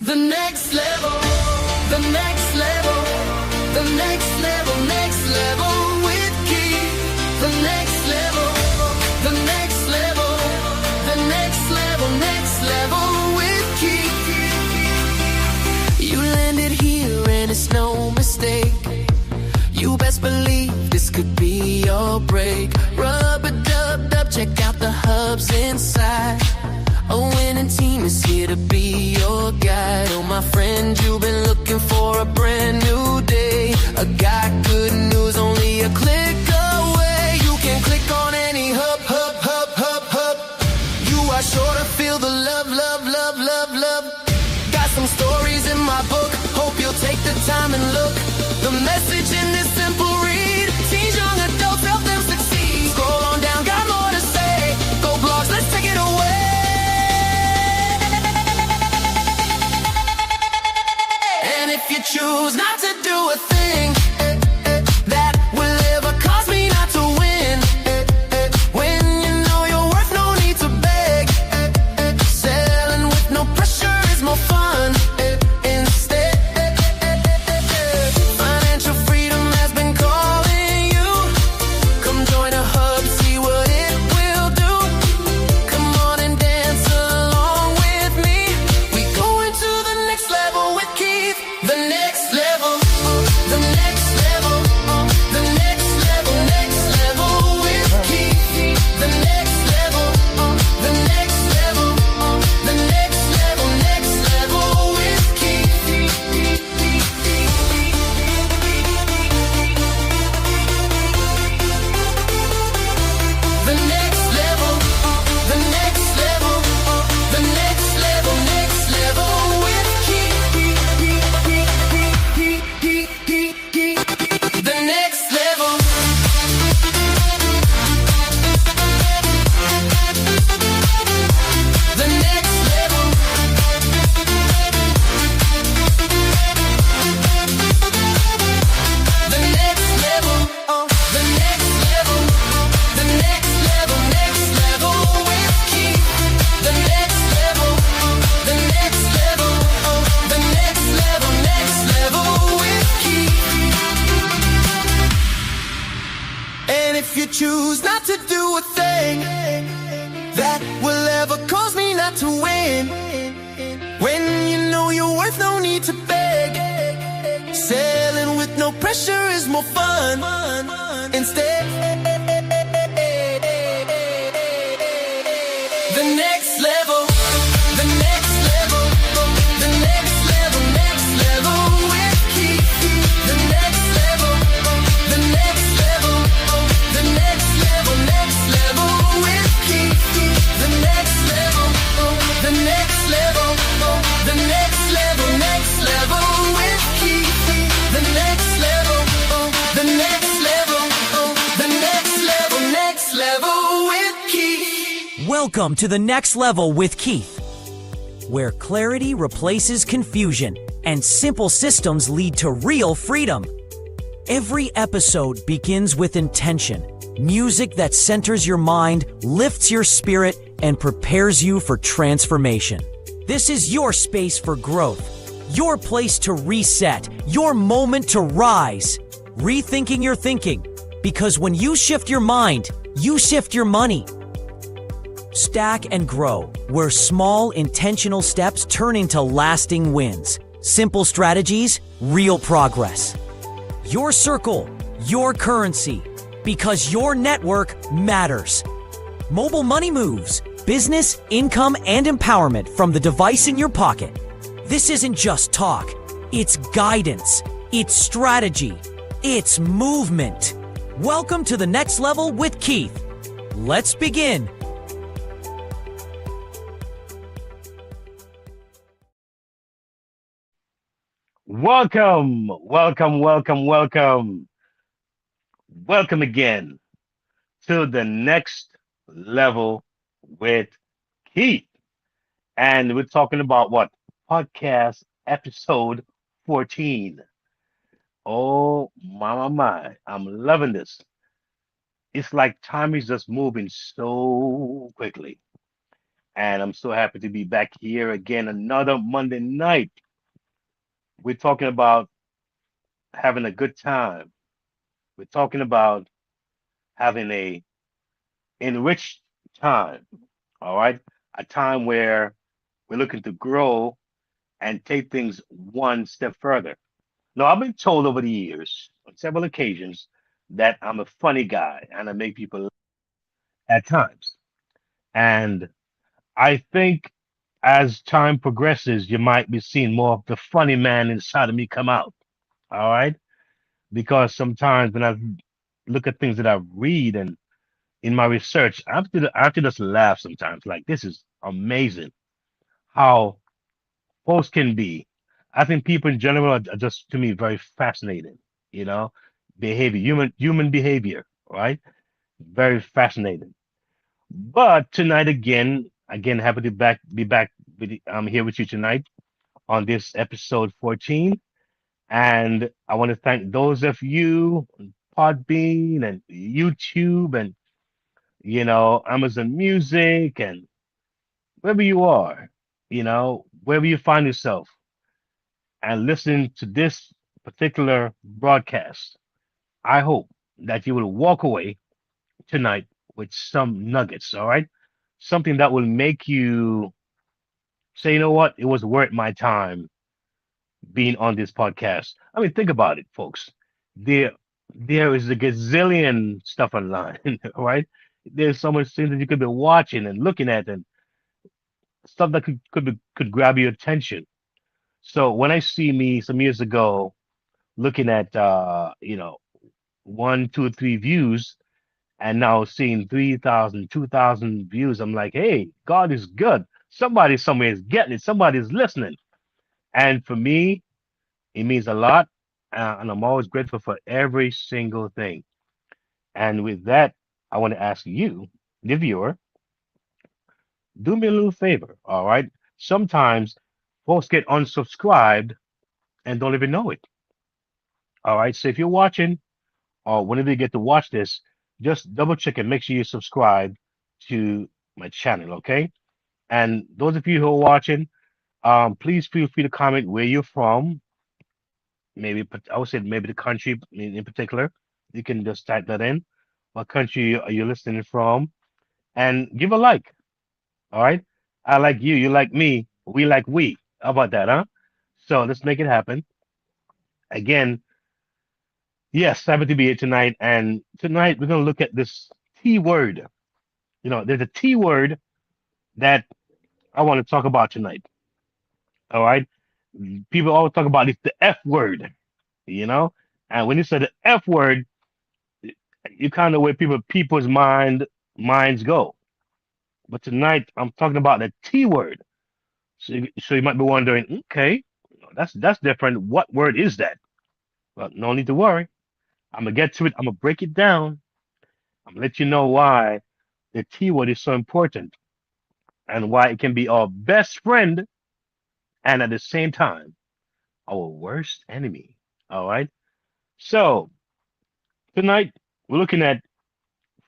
The next level, the next level, the next level, next level with Keith. The next level, the next level, the next level, next level with Keith. You landed here and it's no mistake. You best believe this could be your break. Rub-a-dub-dub, check out the hubs inside. A winning team is here to be your guide. Oh, my friend, you've been looking for a brand new day. I got good news, only a click away. You can click on any hub. You are sure to feel the love. Got some stories in my book, hope you'll take the time and look. The message in this simple read: teens, young adults, help them succeed. Scroll on down, got more to say. Go blogs, let's take it away. And if you choose not to do a thing that will ever cause me not to win, when you know your worth, no need to beg. Selling with no pressure is more fun. Instead, financial freedom has been calling you. Come join a hub, see what it will do. Come on and dance along with me. We go into the next level with Keith. The next level, the next level, the next level, next level with Keith. The next level, the next level, the next level, next level with Keith. The next level, the next level, the next level, next level with Keith. The next level. The next level. The next level. The next level. The next level. Next level with Keith. The next level. The next level. The next level. Next level with Keith. And if you choose not to do a thing that will ever cause me not to win, when you know your worth, no need to beg. Sailing with no pressure is more fun. Instead, the next level, the next level, the next level, next level with Keith. The next level, the next level, the next level, next level with Keith. The next level, the next level, the next level, next level with Keith. The next level, the next level, the next level, next level with Keith. Welcome to the Next Level with Keith, where clarity replaces confusion and simple systems lead to real freedom. Every episode begins with intention, music that centers your mind, lifts your spirit, and prepares you for transformation. This is your space for growth, your place to reset, your moment to rise. Rethinking your thinking, because when you shift your mind, you shift your money. Stack and grow, where small intentional steps turn into lasting wins. Simple strategies, real progress. Your circle, your currency, because your network matters. Mobile money moves, business, income, and empowerment from the device in your pocket. This isn't just talk, it's guidance, it's strategy, it's movement. Welcome to the Next Level with Keith. Let's begin. Welcome again to the Next Level with Keith. And we're talking about what? Podcast episode 14. Oh, my. I'm loving this. It's like time is just moving so quickly. And I'm so happy to be back here again another Monday night. We're talking about having a good time. We're talking about having a enriched time, all right? A time where we're looking to grow and take things one step further. Now, I've been told over the years on several occasions that I'm a funny guy and I make people laugh at times. And I think as time progresses, you might be seeing more of the funny man inside of me come out. All right. Because sometimes when I look at things that I read and in my research, I have to just laugh sometimes. Like, this is amazing how folks can be. I think people in general are just, to me, very fascinating, you know, behavior, human behavior, right? Very fascinating. But tonight again, happy to be back I'm here with you tonight on this episode 14. And I want to thank those of you on Podbean and YouTube and Amazon Music and wherever you are, wherever you find yourself and listening to this particular broadcast. I hope that you will walk away tonight with some nuggets, all right? Something that will make you say, you know what, it was worth my time being on this podcast. I mean, think about it, folks. There, there is a gazillion stuff online, right? There's so much things that you could be watching and looking at, and stuff that could grab your attention. So when I see me some years ago looking at one, two, three views, and now seeing 3,000, 2,000 views, I'm like, hey, God is good. Somebody somewhere is getting it. Somebody's listening. And for me, it means a lot, and I'm always grateful for every single thing. And with that, I want to ask you, the viewer, do me a little favor, all right? Sometimes folks get unsubscribed and don't even know it, all right? So if you're watching or whenever you get to watch this, just double check and make sure you subscribe to my channel, okay? And those of you who are watching, please feel free to comment where you're from. Maybe I would say maybe the country in particular. You can just type that in. What country are you listening from? And give a like. All right. I like you. You like me. We like we. How about that, huh? So let's make it happen. Again, yes, happy to be here tonight. And tonight we're gonna look at this T word. There's a T word that I want to talk about tonight. All right. People always talk about it's the F word, you know? And when you say the F word, you kind of where people's minds go. But tonight I'm talking about the T word. So you might be wondering, okay, that's different. What word is that? Well, no need to worry. I'm gonna get to it. I'm gonna break it down. I'm gonna let you know why the T word is so important and why it can be our best friend and at the same time our worst enemy. All right. So tonight we're looking at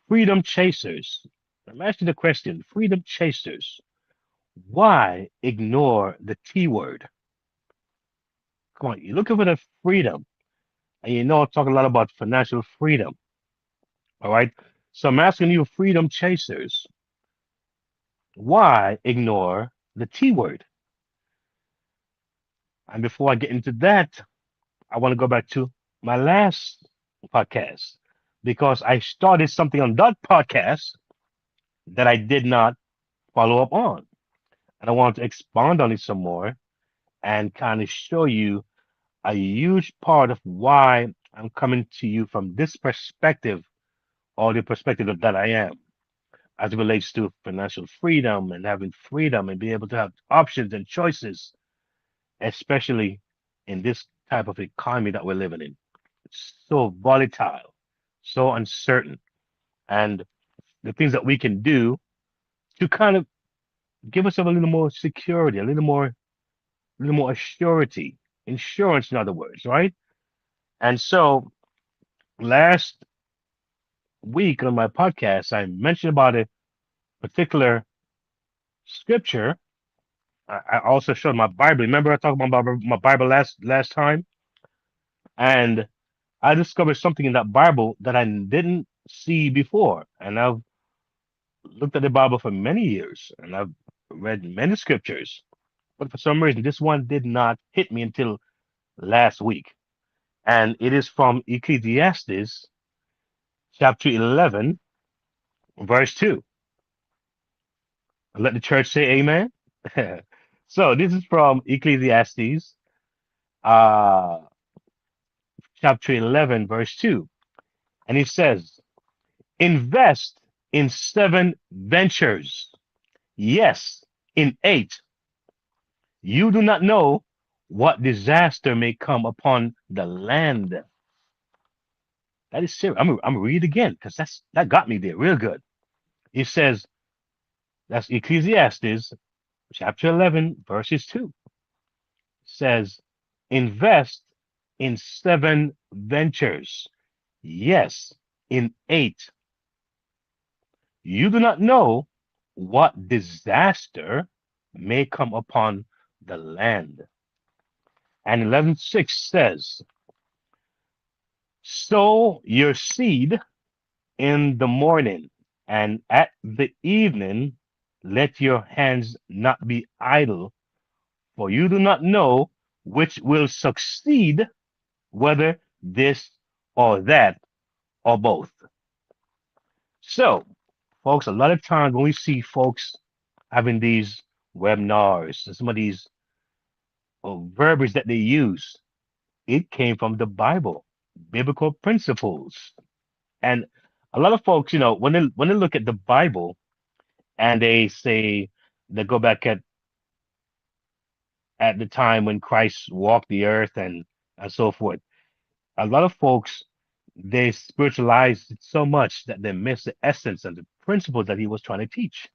freedom chasers. I'm asking the question, freedom chasers. Why ignore the T word? Come on, you're looking for the freedom. And I'm talking a lot about financial freedom. All right. So I'm asking you, freedom chasers, why ignore the T word? And before I get into that, I want to go back to my last podcast because I started something on that podcast that I did not follow up on. And I want to expand on it some more and kind of show you a huge part of why I'm coming to you from this perspective or the perspective that I am as it relates to financial freedom and having freedom and being able to have options and choices, especially in this type of economy that we're living in. It's so volatile, so uncertain, and the things that we can do to kind of give ourselves a little more security, a little more assurity, insurance, in other words, right? And so last week on my podcast, I mentioned about a particular scripture. I also showed my Bible. Remember I talked about my Bible last time, and I discovered something in that Bible that I didn't see before. And I've looked at the Bible for many years, and I've read many scriptures, but for some reason this one did not hit me until last week. And it is from Ecclesiastes chapter 11, verse 2. Let the church say amen. So this is from Ecclesiastes uh, chapter 11, verse 2. And it says, invest in seven ventures. Yes, in eight. You do not know what disaster may come upon the land. That is serious. I'm gonna read it again because that got me there real good. It says, that's Ecclesiastes chapter 11, verses 2. Says, invest in seven ventures. Yes, in eight. You do not know what disaster may come upon the land. And 11:6 says, sow your seed in the morning, and at the evening let your hands not be idle, for you do not know which will succeed, whether this or that or both. So, folks, a lot of times when we see folks having these webinars and some of these verbiage that they use, it came from the Bible, biblical principles. And a lot of folks, when they look at the Bible and they say they go back at the time when Christ walked the earth and so forth. A lot of folks, they spiritualize it so much that they miss the essence and the principles that he was trying to teach.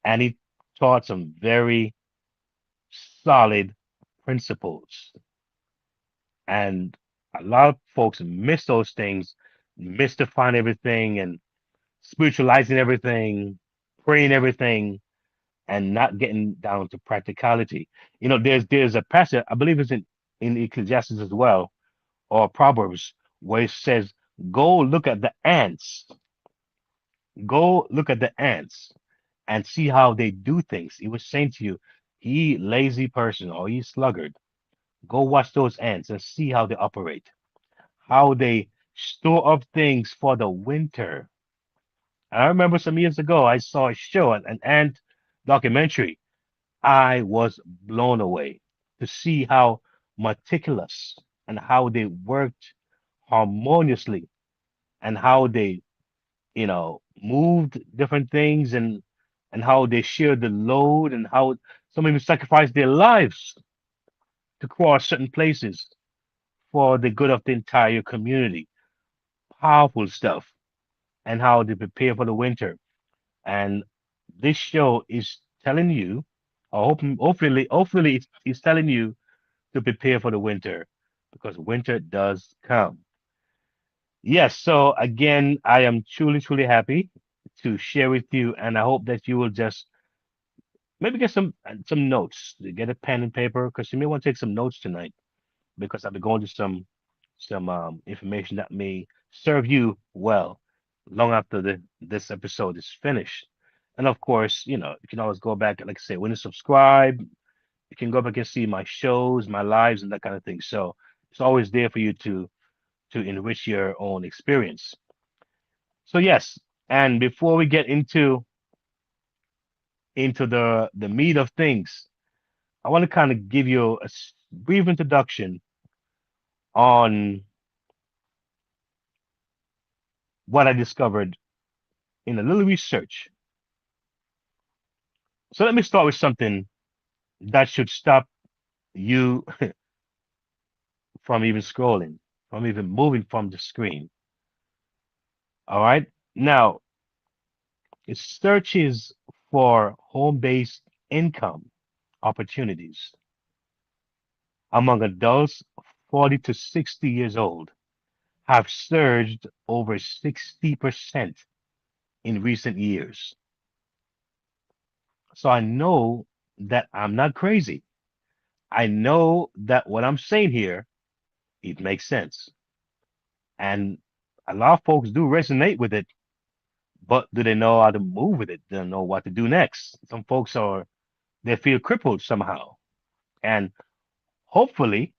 And he taught some very solid principles. And a lot of folks miss those things, mystifying everything and spiritualizing everything, praying everything, and not getting down to practicality. There's a passage, I believe it's in Ecclesiastes as well, or Proverbs, where it says, go look at the ants. Go look at the ants and see how they do things. He was saying to you, he lazy person or he sluggard, go watch those ants and see how they operate, how they store up things for the winter. And I remember some years ago, I saw a show, an ant documentary. I was blown away to see how meticulous and how they worked harmoniously and how they, moved different things and how they shared the load and how some even sacrificed their lives to cross certain places for the good of the entire community. Powerful stuff. And how they prepare for the winter. And this show is telling you, or hopefully it's telling you to prepare for the winter because winter does come. Yes, so again, I am truly, truly happy to share with you, and I hope that you will just maybe get some notes, get a pen and paper, because you may want to take some notes tonight because I'll be going to some information that may serve you well long after this episode is finished. And of course, you can always go back, like I say, when you subscribe, you can go back and see my shows, my lives, and that kind of thing. So it's always there for you to enrich your own experience. So yes, and before we get into the meat of things, I want to kind of give you a brief introduction on what I discovered in a little research. So let me start with something that should stop you from even scrolling, from even moving from the screen. All right. Now, it searches for home-based income opportunities among adults 40 to 60 years old have surged over 60% in recent years. So I know that I'm not crazy. I know that what I'm saying here, it makes sense. And a lot of folks do resonate with it, but do they know how to move with it? They don't know what to do next. Some folks are, they feel crippled somehow. And hopefully,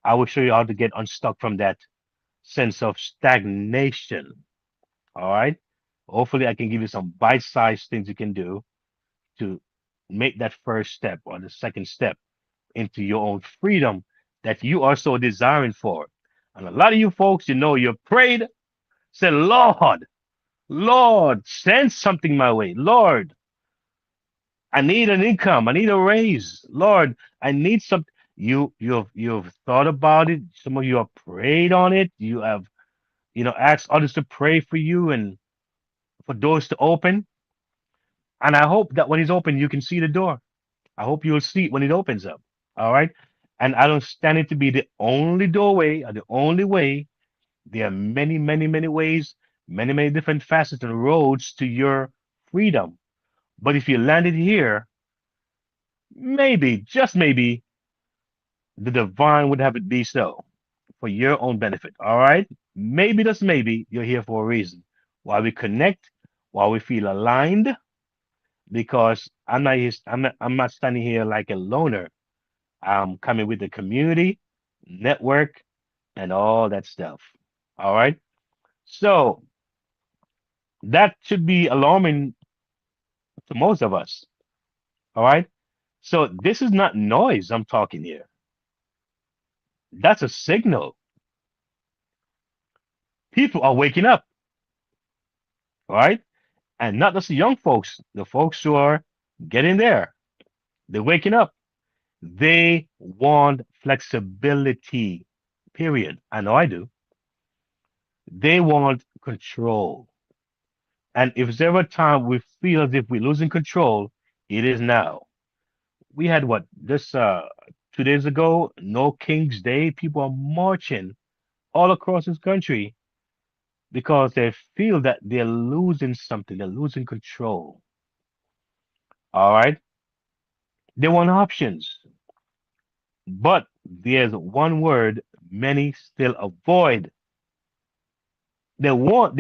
I will show you how to get unstuck from that sense of stagnation. All right. Hopefully, I can give you some bite sized things you can do to make that first step or the second step into your own freedom that you are so desiring for. And a lot of you folks, you prayed, said, Lord, send something my way. Lord, I need an income. I need a raise. Lord, I need some. You've thought about it. Some of you have prayed on it. You have, asked others to pray for you and for doors to open. And I hope that when it's open, you can see the door. I hope you'll see it when it opens up. All right. And I don't stand it to be the only doorway or the only way. There are many, many, many ways, many, many different facets and roads to your freedom. But if you landed here, maybe, just maybe, the divine would have it be so for your own benefit. All right. Maybe, just maybe, you're here for a reason. While we connect, while we feel aligned, because I'm not standing here like a loner. I'm coming with the community, network, and all that stuff. All right. So that should be alarming to most of us. All right. So this is not noise I'm talking here. That's a signal. People are waking up. All right. And not just the young folks, the folks who are getting there. They're waking up. They want flexibility, period. I know I do. They want control. And if there's ever a time we feel as if we're losing control, it is now. We had what, this 2 days ago, No King's Day. People are marching all across this country because they feel that they're losing something, they're losing control. All right. They want options. But there's one word many still avoid. They want,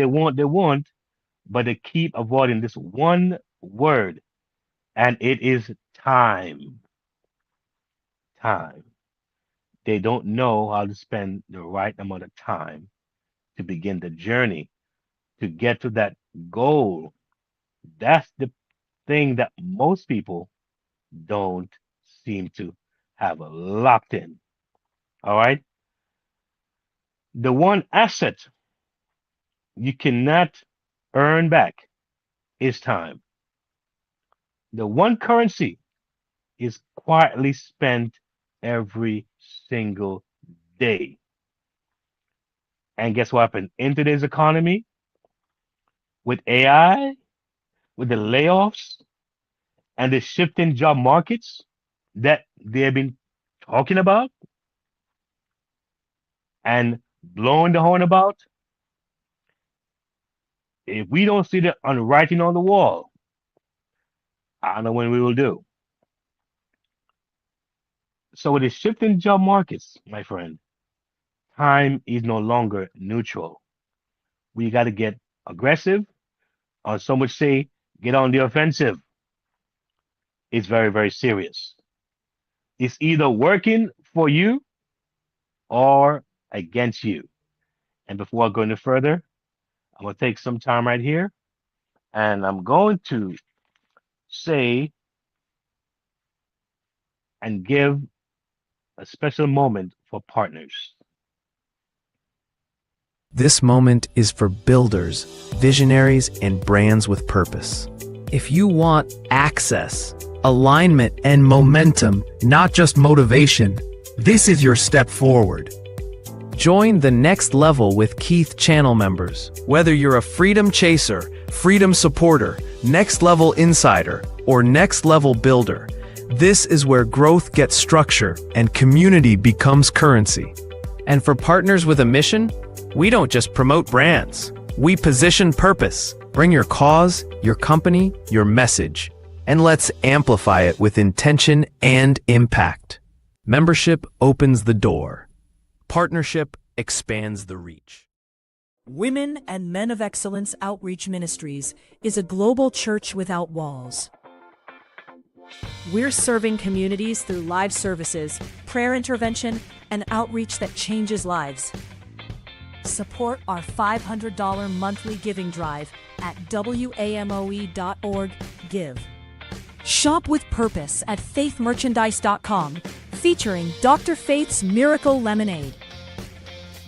but they keep avoiding this one word, and it is time. Time. They don't know how to spend the right amount of time to begin the journey to get to that goal. That's the thing that most people don't seem to have locked in. All right. The one asset you cannot earn back is time. The one currency is quietly spent every single day. And guess what happened in today's economy? With AI, with the layoffs, and the shifting job markets that they've been talking about and blowing the horn about, if we don't see the writing on the wall, I don't know when we will do. So with the shifting job markets, my friend, time is no longer neutral. We got to get aggressive, or some would say, get on the offensive. It's very, very serious. It's either working for you or against you. And before I go any further, I'm going to take some time right here, and I'm going to say and give a special moment for partners. This moment is for builders, visionaries, and brands with purpose. If you want access, alignment, and momentum, not just motivation, this is your step forward. Join the next level with Keith channel members. Whether you're a freedom chaser, freedom supporter, next level insider, or next level builder, this is where growth gets structure and community becomes currency. And for partners with a mission, we don't just promote brands. We position purpose. Bring your cause, your company, your message. and let's amplify it with intention and impact. Membership opens the door. Partnership expands the reach. Women and Men of Excellence Outreach Ministries is a global church without walls. We're serving communities through live services, prayer intervention, and outreach that changes lives. Support our $500 monthly giving drive at WAMOE.org/give. Shop with purpose at faithmerchandise.com, featuring Dr. Faith's Miracle Lemonade.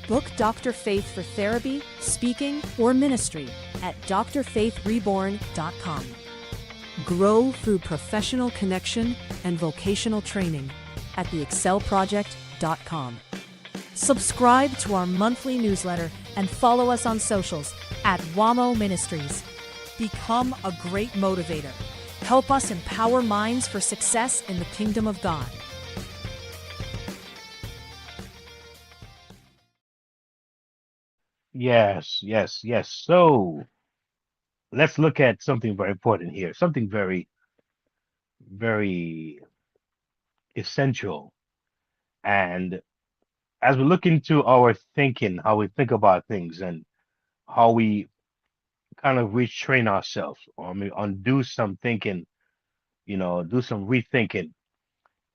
Book Dr. Faith for therapy, speaking, or ministry at drfaithreborn.com. Grow through professional connection and vocational training at theexcelproject.com. Subscribe to our monthly newsletter and follow us on socials at WAMO Ministries. Become a great motivator. Help us empower minds for success in the kingdom of God. Yes, yes, yes. So let's look at something very important here, something very, very essential. And as we look into our thinking, how we think about things and how we kind of retrain ourselves, or I mean, undo some thinking, do some rethinking.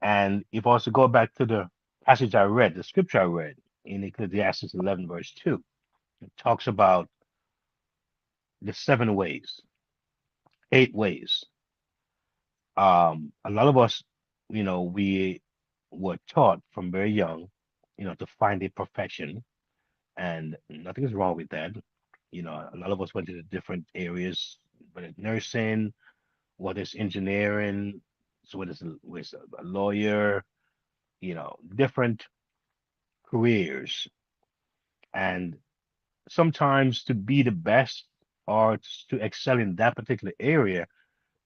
And if I was to go back to the passage I read, the scripture I read in Ecclesiastes 11, verse 2, it talks about the 7 ways, 8 ways. A lot of us, we were taught from very young, to find a profession, and nothing is wrong with that. A lot of us went to the different areas, whether it's nursing, whether it's engineering, so whether it's a lawyer, different careers. And sometimes to be the best or to excel in that particular area,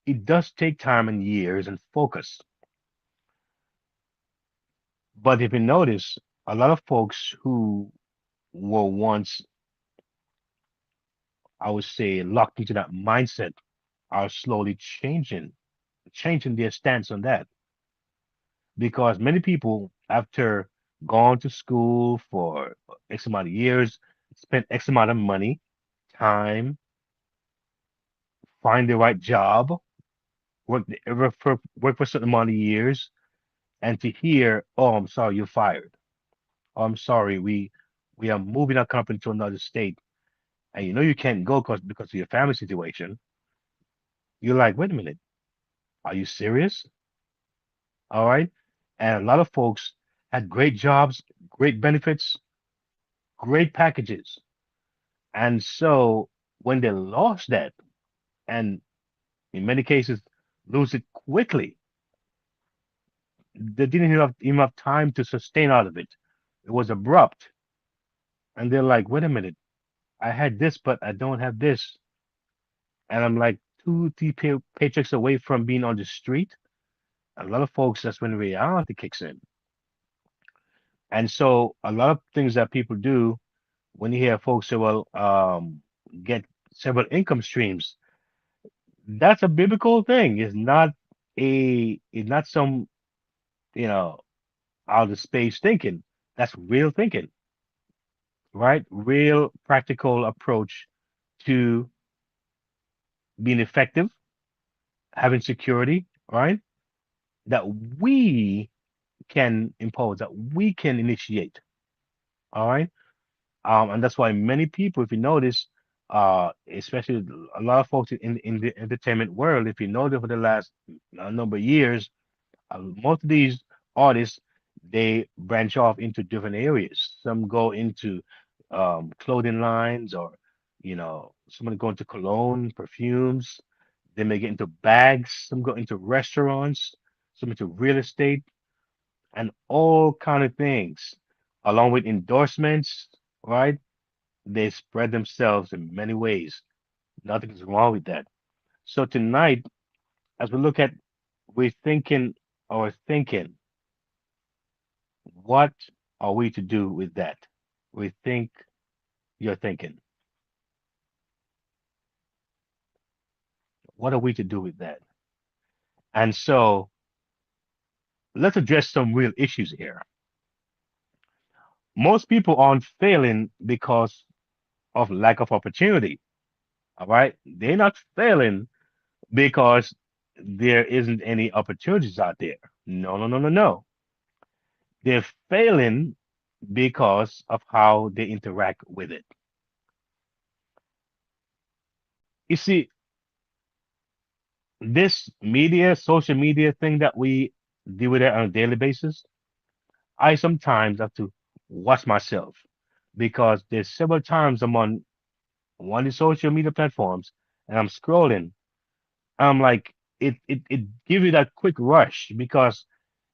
it does take time and years and focus. But if you notice, a lot of folks who were once, I would say, locked into that mindset are slowly changing their stance on that. Because many people, after going to school for X amount of years, spent X amount of money, time, find the right job, work for a certain amount of years, and to hear, "Oh, I'm sorry, you're fired. Oh, I'm sorry, we are moving our company to another state, and you can't go because of your family situation." You're like, "Wait a minute, are you serious?" All right. And a lot of folks had great jobs, great benefits, great packages. And so when they lost that, and in many cases lose it quickly, they didn't even have time to sustain out of it. It was abrupt. And they're like, "wait a minute, I had this, but I don't have this." And I'm like 2, 3 paychecks away from being on the street. A lot of folks, that's when reality kicks in. And so a lot of things that people do when you hear folks say, "well, get several income streams," that's a biblical thing. It's not some, you know, out of space thinking. That's real thinking, right? Real practical approach to being effective, having security, right? That we can impose, that we can initiate. All right. And that's why many people, if you notice, especially a lot of folks in the entertainment world, if you notice over the last number of years, most of these artists, they branch off into different areas. Some go into clothing lines, or someone go into cologne, perfumes. They may get into bags. Some go into restaurants. Some into real estate and all kind of things, along with endorsements. Right? They spread themselves in many ways. Nothing is wrong with that. So tonight, as we look at rethinking our thinking, what are we to do with that? Rethink your thinking. What are we to do with that? And so let's address some real issues here. Most people aren't failing because of lack of opportunity. All right. They're not failing because there isn't any opportunities out there. No, no, no, no, no. They're failing because of how they interact with it. You see, this media, social media thing that we deal with it on a daily basis, I sometimes have to watch myself because there's several times I'm on one of the social media platforms and I'm scrolling. I'm like, it gives you that quick rush because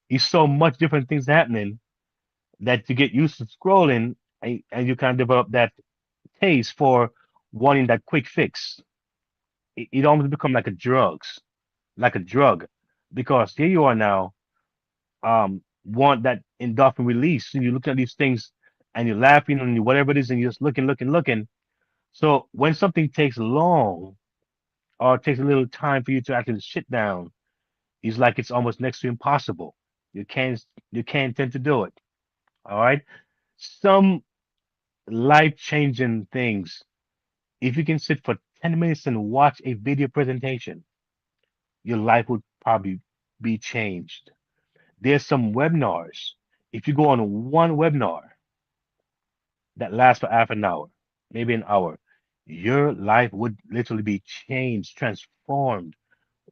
it's so much different things happening that you get used to scrolling and you kind of develop that taste for wanting that quick fix. It almost become like a drug, because here you are now, want that endorphin release, and you look at these things and you're laughing and whatever it is, and you're just looking, looking, looking. So when something takes long or takes a little time for you to actually sit down, it's like it's almost next to impossible. You can't you can't tend to do it. All right. Some life-changing things. If you can sit for 10 minutes and watch a video presentation, your life would probably be changed. There's some webinars. If you go on one webinar that lasts for half an hour, maybe an hour, your life would literally be changed, transformed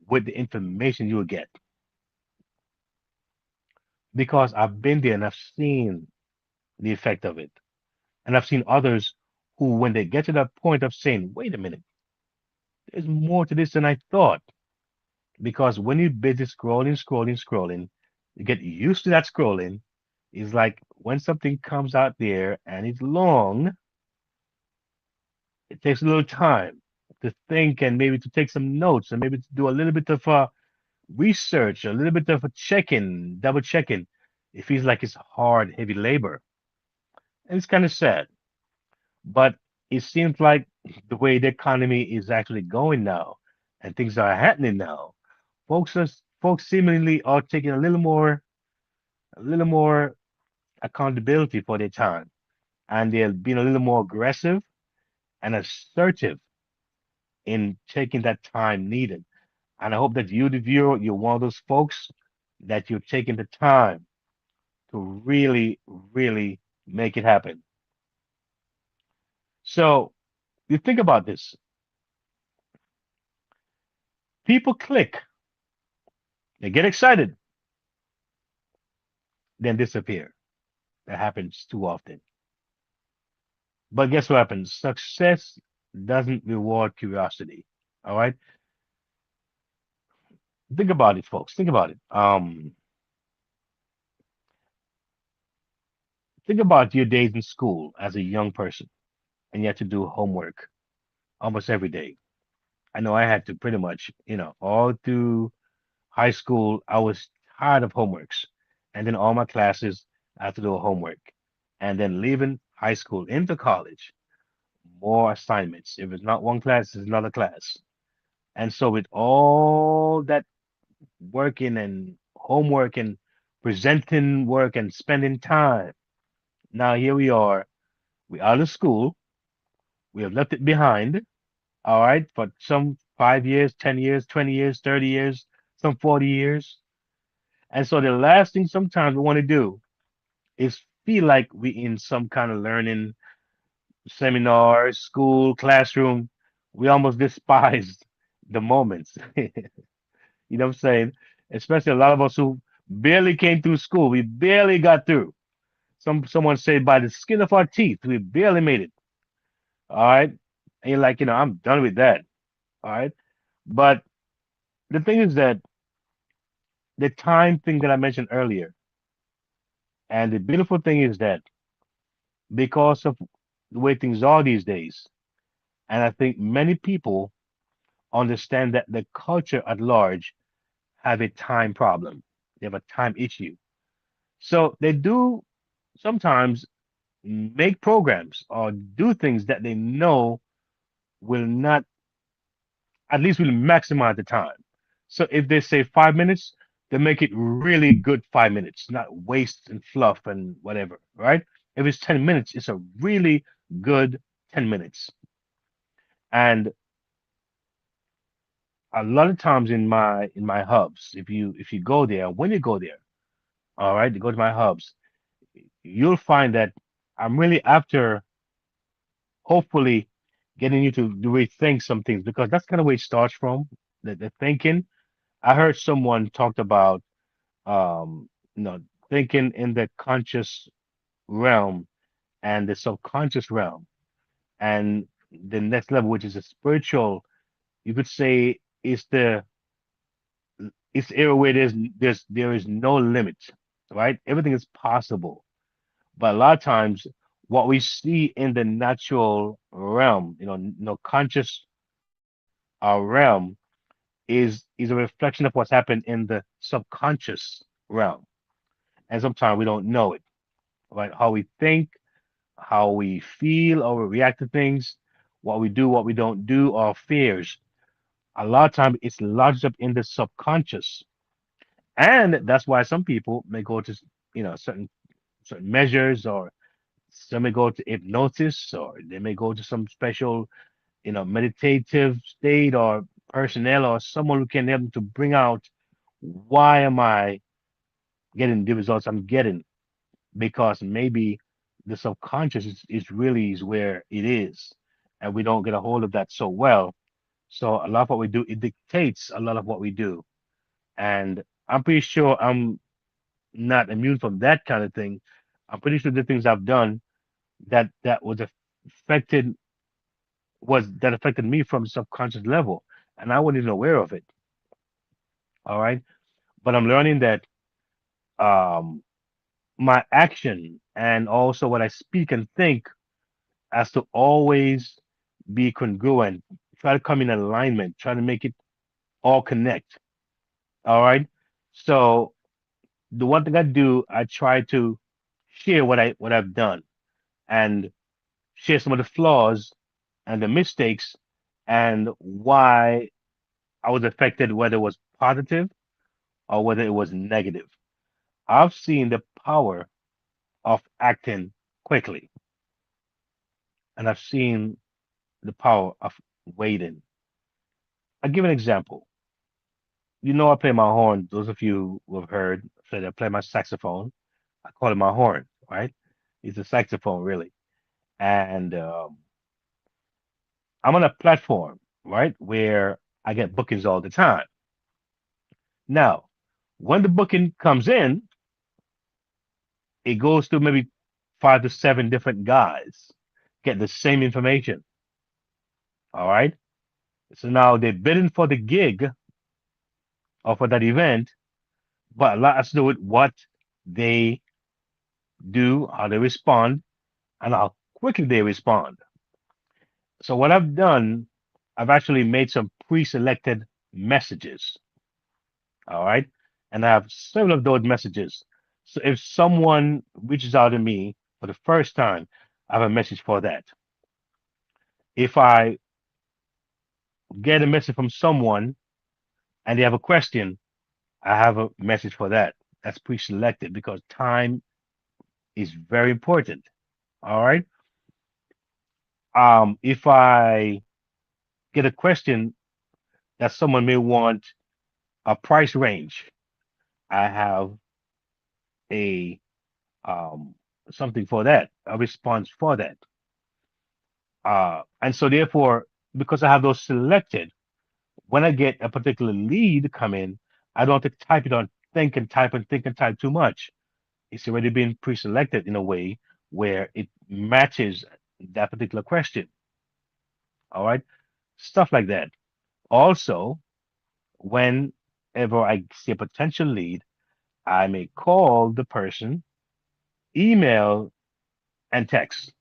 with the information you will get. Because I've been there and I've seen the effect of it. And I've seen others who, when they get to that point of saying, wait a minute, there's more to this than I thought. Because when you're busy scrolling, scrolling, scrolling, you get used to that scrolling. It's like when something comes out there and it's long, it takes a little time to think and maybe to take some notes and maybe to do a little bit of research, a little bit of a checking, double checking. It feels like it's hard, heavy labor. And it's kind of sad. But it seems like the way the economy is actually going now and things are happening now, folks are folks seemingly are taking a little more accountability for their time, and they're being a little more aggressive and assertive in taking that time needed. And I hope that you, the viewer, you're one of those folks that you're taking the time to really, really make it happen. So you think about this. People click, they get excited, then disappear. That happens too often. But guess what happens? Success doesn't reward curiosity. All right. Think about it, folks. Think about it. Think about your days in school as a young person, and you had to do homework almost every day. I know I had to pretty much, all through high school, I was tired of homeworks. And then all my classes, I had to do homework. And then leaving high school into college, more assignments. If it's not one class, it's another class. And so with all that working and homework and presenting work and spending time, now here we are. We out of school. We have left it behind. All right, for some 5 years, 10 years, 20 years, 30 years, some 40 years. And so the last thing sometimes we want to do is feel like we in some kind of learning seminar, school, classroom. We almost despise the moments. You know what I'm saying? Especially a lot of us who barely came through school. We barely got through. Someone said by the skin of our teeth, we barely made it. All right. And you're like, I'm done with that. All right. But the thing is that the time thing that I mentioned earlier, and the beautiful thing is that because of the way things are these days, and I think many people understand that the culture at large have a time problem. They have a time issue. So they do sometimes make programs or do things that they know will not, at least will maximize the time. So if they say 5 minutes, they make it really good 5 minutes, not waste and fluff and whatever, right? If it's 10 minutes, it's a really good 10 minutes. And a lot of times in my hubs, if you go there, when you go there, all right, you go to my hubs, you'll find that I'm really after hopefully getting you to rethink some things because that's kind of where it starts from, the thinking. I heard someone talked about um, you know, thinking in the conscious realm and the subconscious realm, and the next level, which is a spiritual, you could say, is the area where there is no limit, right? Everything is possible. But a lot of times, what we see in the natural realm, conscious realm, is a reflection of what's happened in the subconscious realm, and sometimes we don't know it, right? How we think, how we feel, or we react to things, what we do, what we don't do, our fears. A lot of time, it's lodged up in the subconscious, and that's why some people may go to certain measures, or some may go to hypnosis, or they may go to some special meditative state, or personnel, or someone who can help them to bring out why am I getting the results I'm getting, because maybe the subconscious is really is where it is, and we don't get a hold of that so well. So a lot of what we do, it dictates a lot of what we do, and I'm pretty sure I'm not immune from that kind of thing. I'm pretty sure the things I've done that was affected that affected me from subconscious level, and I wasn't even aware of it. All right, but I'm learning that um, my action and also what I speak and think has to always be congruent. Try to come in alignment. Try to make it all connect. All right. So the one thing I do, I try to share what I've done and share some of the flaws and the mistakes and why I was affected, whether it was positive or whether it was negative. I've seen the power of acting quickly, and I've seen the power of waiting. I'll give an example. I play my horn. Those of you who have heard, said I play my saxophone. I call it my horn, right? It's a saxophone, really. And I'm on a platform, right, where I get bookings all the time. Now, when the booking comes in, it goes to maybe 5 to 7 different guys, get the same information. All right. So now they're bidding for the gig or for that event, but a lot has to do with what they do, how they respond, and how quickly they respond. So what I've done, I've actually made some pre-selected messages. All right. And I have several of those messages. So if someone reaches out to me for the first time, I have a message for that. If I get a message from someone and they have a question, I have a message for that. That's pre-selected because time is very important. All right. If I get a question that someone may want a price range, I have a something for that, a response for that. And so therefore, because I have those selected, when I get a particular lead come in, I don't have to type it on think and type too much. It's already been pre-selected in a way where it matches that particular question. All right. Stuff like that. Also, whenever I see a potential lead, I may call the person, email, and text.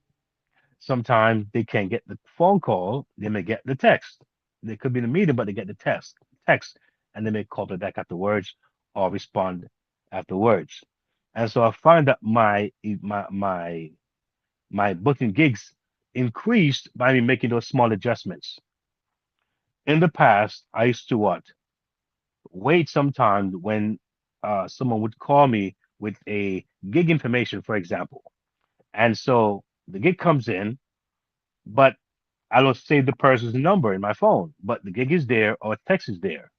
Sometimes they can't get the phone call, they may get the text. They could be in a meeting, but they get the text, and they may call me back afterwards or respond afterwards. And so I find that my booking gigs increased by me making those small adjustments. In the past, I used to what? wait sometimes when someone would call me with a gig information, for example. And so the gig comes in, but I don't save the person's number in my phone, but the gig is there or text is there.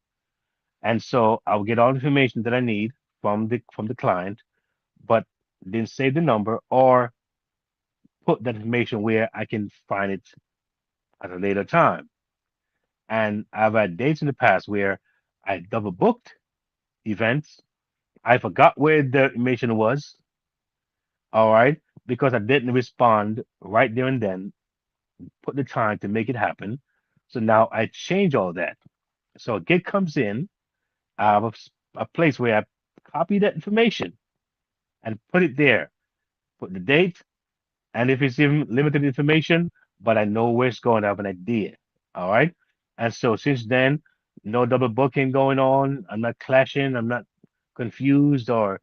And so I'll get all the information that I need from the client, but then save the number or put that information where I can find it at a later time. And I've had dates in the past where I double booked events. I forgot where the information was, all right, because I didn't respond right there and then, put the time to make it happen. So now I change all that. So a gig comes in, I have a place where I copy that information and put it there, put the date, and if it's even limited information, but I know where it's going, I have an idea. All right. And so since then, no double booking going on. I'm not clashing. I'm not confused or,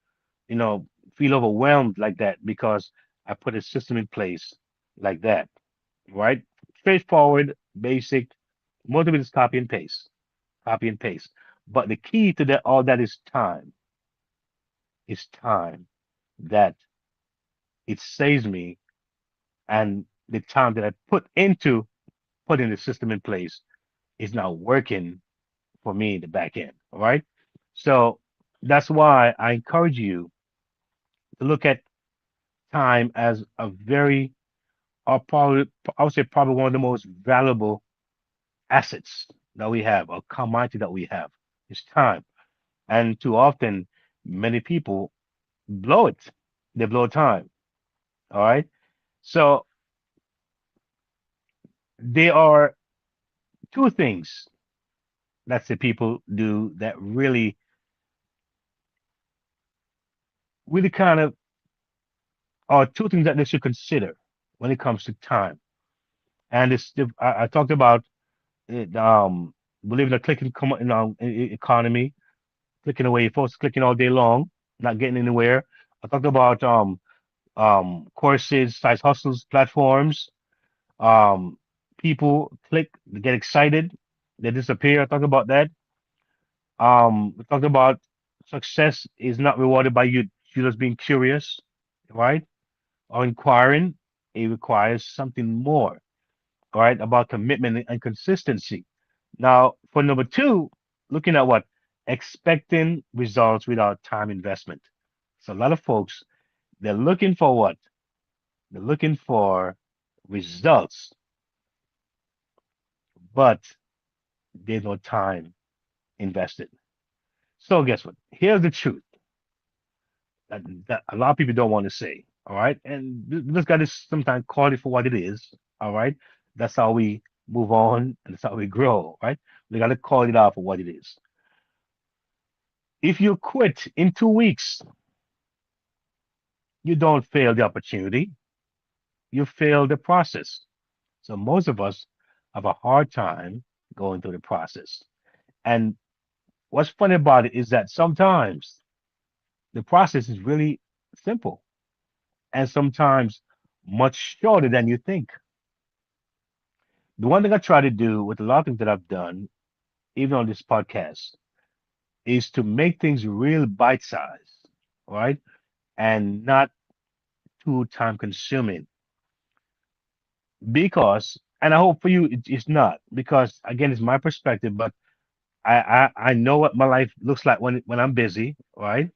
you know, feel overwhelmed like that because I put a system in place like that. Right? Straightforward, basic. Most of it is copy and paste. Copy and paste. But the key to that all that is time. Is time that it saves me and the time that I put into putting the system in place is now working for me in the back end. All right. So that's why I encourage you to look at time as a very, or probably, I would say, probably one of the most valuable assets that we have, or commodity that we have, is time. And too often, many people blow it. They blow time. All right. So there are two things that the people do that really kind of are two things that they should consider when it comes to time. And I talked about it, believing the clicking economy, clicking away, folks clicking all day long, not getting anywhere. I talked about courses, size hustles, platforms. Um, People click, they get excited, they disappear. I talked about that. We talked about success is not rewarded by you just being curious, right? Or inquiring. It requires something more, all right, about commitment and consistency. Now, for number two, looking at what? Expecting results without time investment. So a lot of folks, they're looking for what? They're looking for results, but there's no time invested. So guess what? Here's the truth that a lot of people don't want to say. All right. And we just got to sometimes call it for what it is. All right. That's how we move on and that's how we grow. Right. We got to call it out for what it is. If you quit in 2 weeks, you don't fail the opportunity, you fail the process. So most of us have a hard time going through the process. And what's funny about it is that sometimes the process is really simple and sometimes much shorter than you think. The one thing I try to do with a lot of things that I've done, even on this podcast, is to make things real bite sized, right? And not too time consuming. Because, and I hope for you it's not, because again, it's my perspective, but I know what my life looks like when I'm busy, right?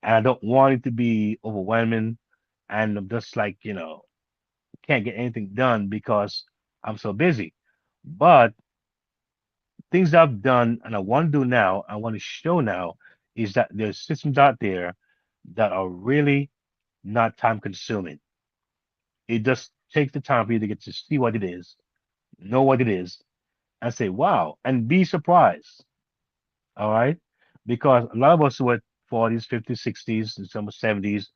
And I don't want it to be overwhelming and I'm just like, can't get anything done because I'm so busy. But things I've done and I want to do now, I want to show now is that there's systems out there that are really not time consuming. It just takes the time for you to get to see what it is, know what it is, and say, wow, and be surprised. All right. Because a lot of us who are 40s, 50s, 60s, and some are 70s,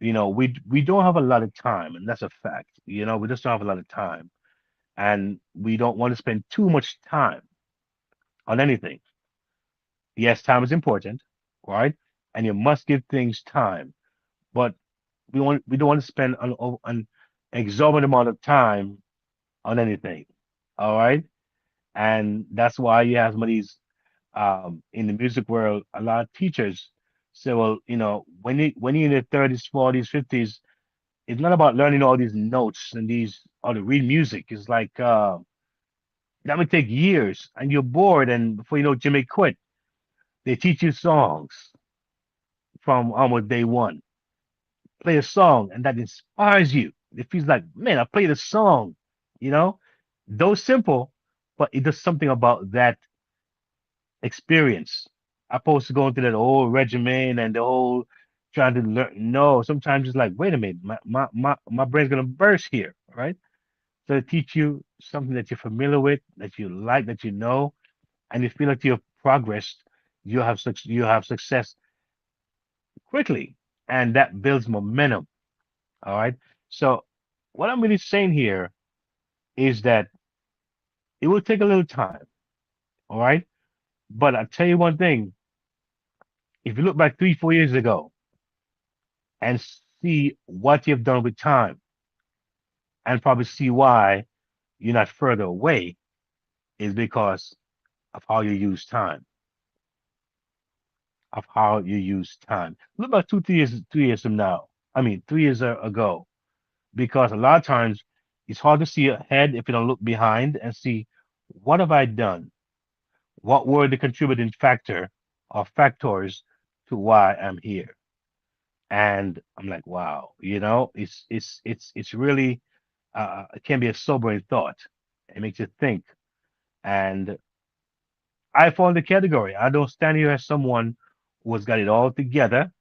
we don't have a lot of time, and that's a fact. We just don't have a lot of time. And we don't want to spend too much time on anything. Yes, time is important, right? And you must give things time. But we don't want to spend an exorbitant amount of time on anything. All right. And that's why you have some of these in the music world, a lot of teachers say, well, when you're in your 30s, 40s, 50s, it's not about learning all these notes and these or to read music. It's like that would take years, and you're bored, and before you know, it, you may quit. They teach you songs from almost day one. Play a song, and that inspires you. It feels like, man, I played a song. You know, though simple, but it does something about that experience. Opposed to going through that whole regimen and the whole trying to learn. No, sometimes it's like, wait a minute, my brain's gonna burst here, right? So they teach you something that you're familiar with, that you like, that you know, and you feel like you've progressed, you have success quickly, and that builds momentum. All right. So what I'm really saying here is that it will take a little time. All right. But I'll tell you one thing: if you look back 3, 4 years ago and see what you've done with time, and probably see why you're not further away, is because of how you use time. Of how you use time. Look about 2 years from now. I mean, 3 years ago, because a lot of times it's hard to see ahead if you don't look behind and see what have I done? What were the contributing factor or factors to why I'm here? And I'm like, wow, it's really it can be a sobering thought. It makes you think. And I fall in the category. I don't stand here as someone who has got it all together.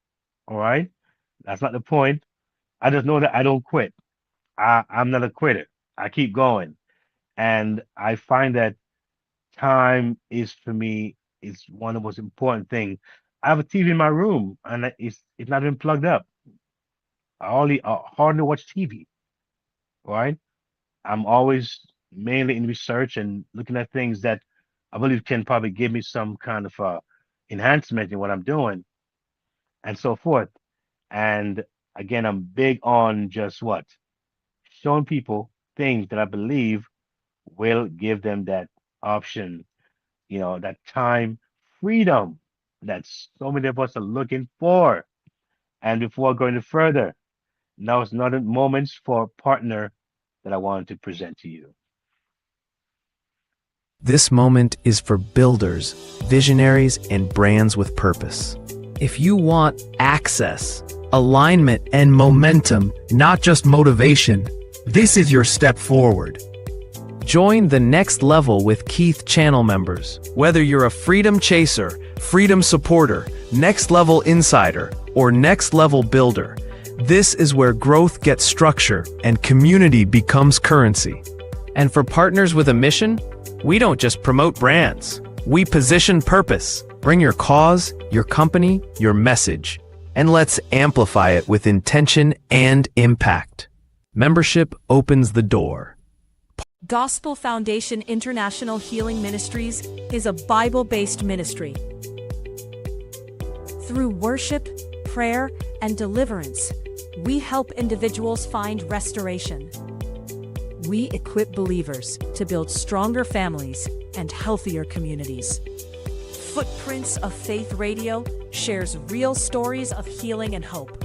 All right. That's not the point. I just know that I don't quit. I'm not a quitter. I keep going. And I find that time is for me is one of the most important thing. I have a TV in my room and it's not even plugged up. I hardly watch TV, right? I'm always mainly in research and looking at things that I believe can probably give me some kind of enhancement in what I'm doing and so forth. And again, I'm big on just what? Showing people things that I believe will give them that option, that time freedom that so many of us are looking for. And before going further, now it's not a moments for a partner that I wanted to present to you. This moment is for builders, visionaries, and brands with purpose. If you want access, alignment, and momentum, not just motivation, this is your step forward. Join the next level with Keith channel members. Whether you're a freedom chaser, freedom supporter, next level insider, or next level builder, this is where growth gets structure and community becomes currency. And for partners with a mission, we don't just promote brands. We position purpose. Bring your cause, your company, your message, and let's amplify it with intention and impact. Membership opens the door. Gospel Foundation International Healing Ministries is a Bible-based ministry. Through worship, prayer, and deliverance, we help individuals find restoration. We equip believers to build stronger families and healthier communities. Footprints of Faith Radio shares real stories of healing and hope.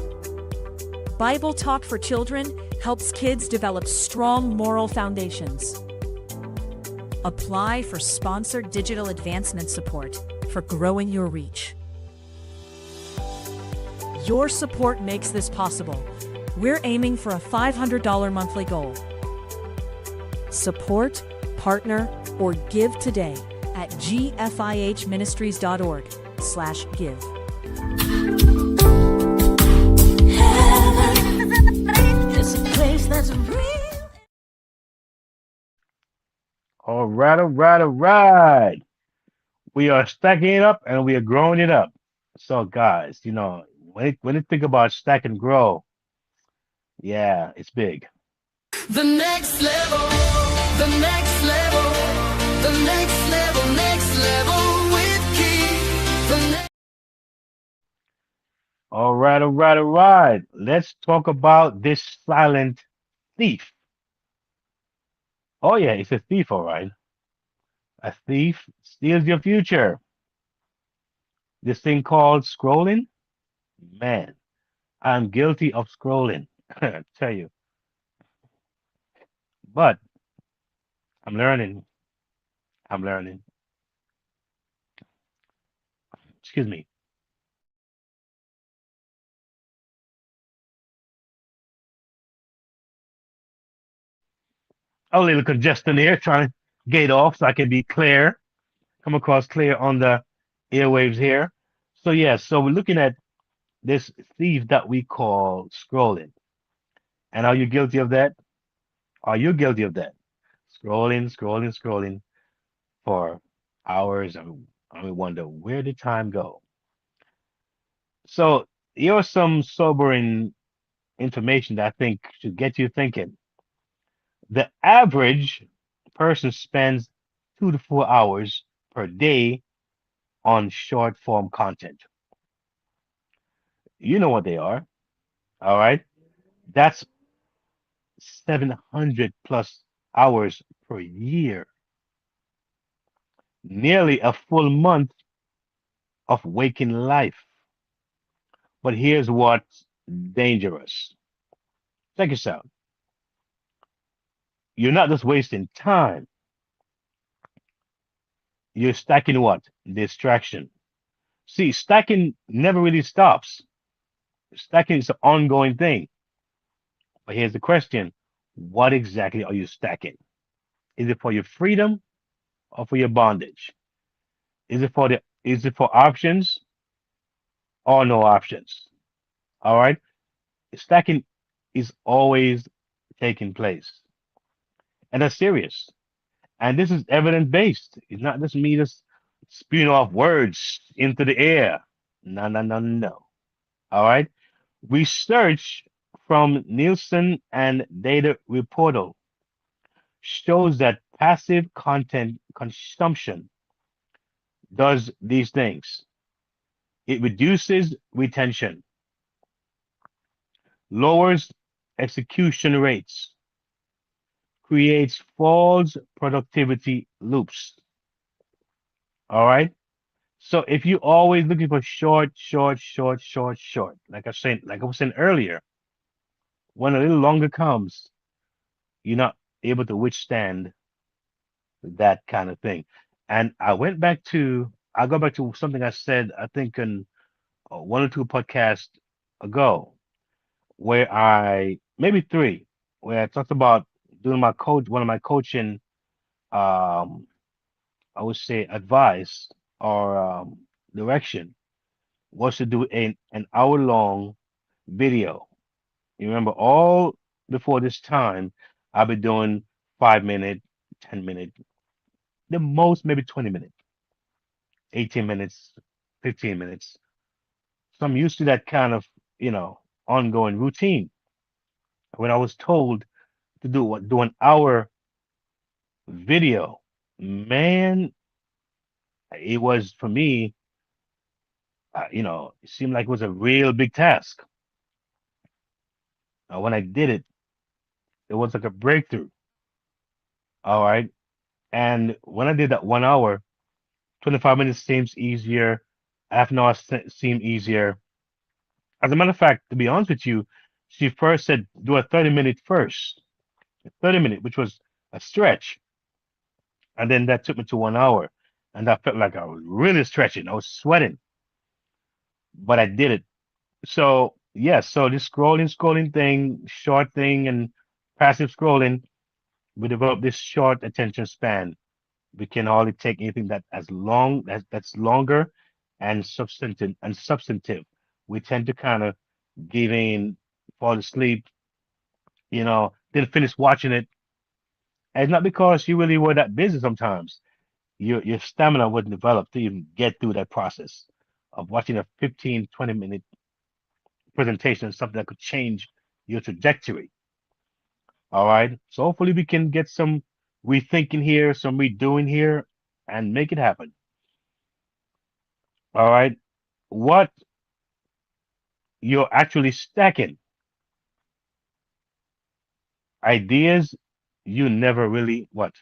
Bible Talk for Children helps kids develop strong moral foundations. Apply for sponsored digital advancement support for growing your reach. Your support makes this possible. We're aiming for a $500 monthly goal. Support, partner, or give today at gfihministries.org/give. It's a place that's real. All right, all right, all right. We are stacking it up and we are growing it up. So, guys, when you think about stack and grow, yeah, it's big. The next level, the next level, the next level, next level with Keith. All right, all right, all right. Let's talk about this silent thief. Oh, yeah, it's a thief, all right. A thief steals your future. This thing called scrolling, man, I'm guilty of scrolling. I tell you, but I'm learning. I'm learning. Excuse me. A little congestion here, trying to gate off so I can be clear, come across clear on the airwaves here. So yeah, so we're looking at this thief that we call scrolling. And are you guilty of that? Are you guilty of that? Scrolling, scrolling, scrolling for hours, and we wonder where did time go? So here's some sobering information that I think should get you thinking. The average person spends 2 to 4 hours per day on short form content. You know what they are, all right? That's 700 plus hours per year, nearly a full month of waking life. But here's what's dangerous. Check this out. You're not just wasting time, you're stacking what? Distraction. See, stacking never really stops. Stacking is an ongoing thing. But here's the question: what exactly are you stacking? Is it for your freedom or for your bondage? Is it for options or no options? All right. Stacking is always taking place. And that's serious. And this is evidence based. It's not just me just spewing off words into the air. No, no, no, no. All right. Research from Nielsen and Data Reportal shows that passive content consumption does these things. It reduces retention, lowers execution rates, creates false productivity loops. All right. So if you're always looking for short, short, short, short, short, like I was saying earlier, when a little longer comes, you're not able to withstand that kind of thing. And I go back to something I said, I think in one or two podcasts ago, where maybe three, where I talked about doing one of my coaching, um, I would say advice or direction was to do an hour long video. You remember all before this time, I've been doing 5 minute, 10 minute, the most maybe 20 minutes, 18 minutes, 15 minutes. So I'm used to that kind of, ongoing routine. When I was told to do an hour video, man, it was for me, it seemed like it was a real big task. When I did it, it was like a breakthrough. All right. And when I did that 1 hour, 25 minutes seems easier. Half an hour seemed easier. As a matter of fact, to be honest with you, she first said do a 30-minute first, a 30-minute, which was a stretch. And then that took me to 1 hour. And I felt like I was really stretching. I was sweating, but I did it. So, yes, so this scrolling thing, short thing, and passive scrolling, we develop this short attention span. We can hardly take anything that's longer and substantive. We tend to kind of give in, fall asleep, then finish watching it. And it's not because you really were that busy sometimes. Your stamina wasn't developed to even get through that process of watching a 15, 20 minute presentation, something that could change your trajectory. All right. So hopefully we can get some rethinking here, some redoing here, and make it happen. All right. What you're actually stacking, ideas you never really what?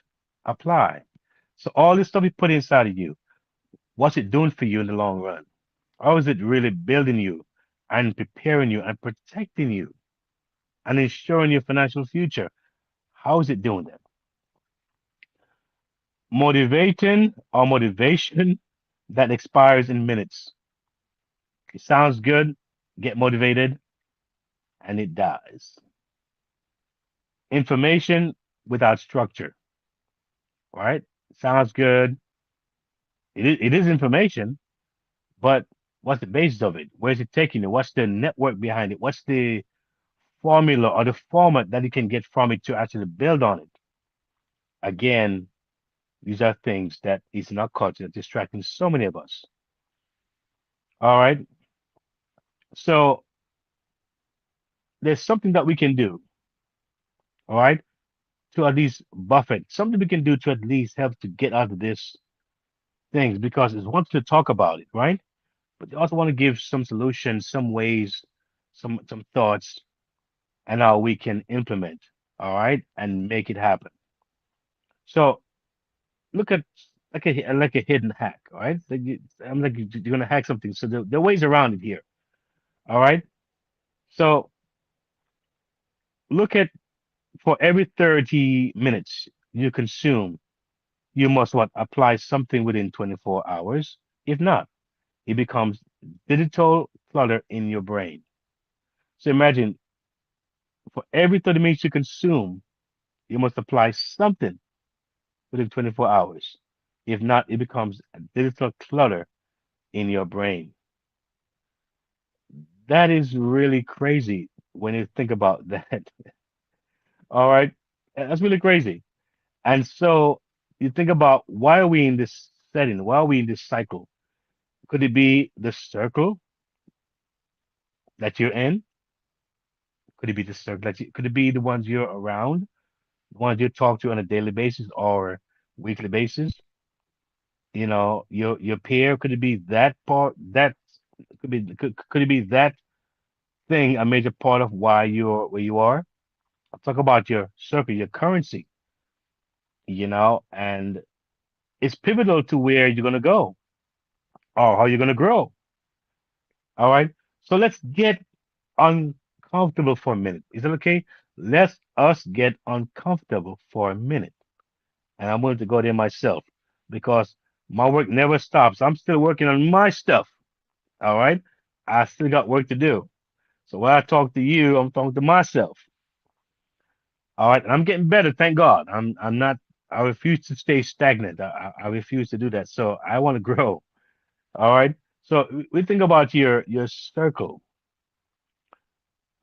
Apply. So all this stuff you put inside of you, what's it doing for you in the long run? How is it really building you and preparing you and protecting you and ensuring your financial future? How is it doing that? Motivating or motivation that expires in minutes. It sounds good, get motivated, and it dies. Information without structure, right? Sounds good. It is information, but what's the basis of it? Where's it taking it? What's the network behind it? What's the formula or the format that you can get from it to actually build on it? Again, these are things that is in our culture distracting so many of us. All right. So there's something that we can do, all right, to at least buff it. Something we can do to at least help to get out of this things because it's one to talk about it, right? But they also want to give some solutions, some ways, some thoughts, and how we can implement, all right, and make it happen. So look at like a hidden hack, all right? I'm like you're gonna hack something. So there are ways around it here, all right? So look at for every 30 minutes you consume, you must what apply something within 24 hours. If not, it becomes digital clutter in your brain. So imagine for every 30 minutes you consume, you must apply something within 24 hours. If not, it becomes digital clutter in your brain. That is really crazy when you think about that. All right. That's really crazy. And so you think about why are we in this setting? Why are we in this cycle? Could it be the circle that you're in? Could it be the circle could it be the ones you're around, the ones you talk to on a daily basis or weekly basis? Your peer, could it be that part that could it be that thing a major part of why you're where you are? I'll talk about your circle, your currency, and it's pivotal to where you're gonna go or how you're gonna grow. All right. So let's get uncomfortable for a minute. Is that okay? Let us get uncomfortable for a minute. And I'm willing to go there myself because my work never stops. I'm still working on my stuff. All right. I still got work to do. So when I talk to you, I'm talking to myself. All right. And I'm getting better, thank God. I'm not I refuse to stay stagnant. I refuse to do that. So I want to grow. All right. So we think about your circle.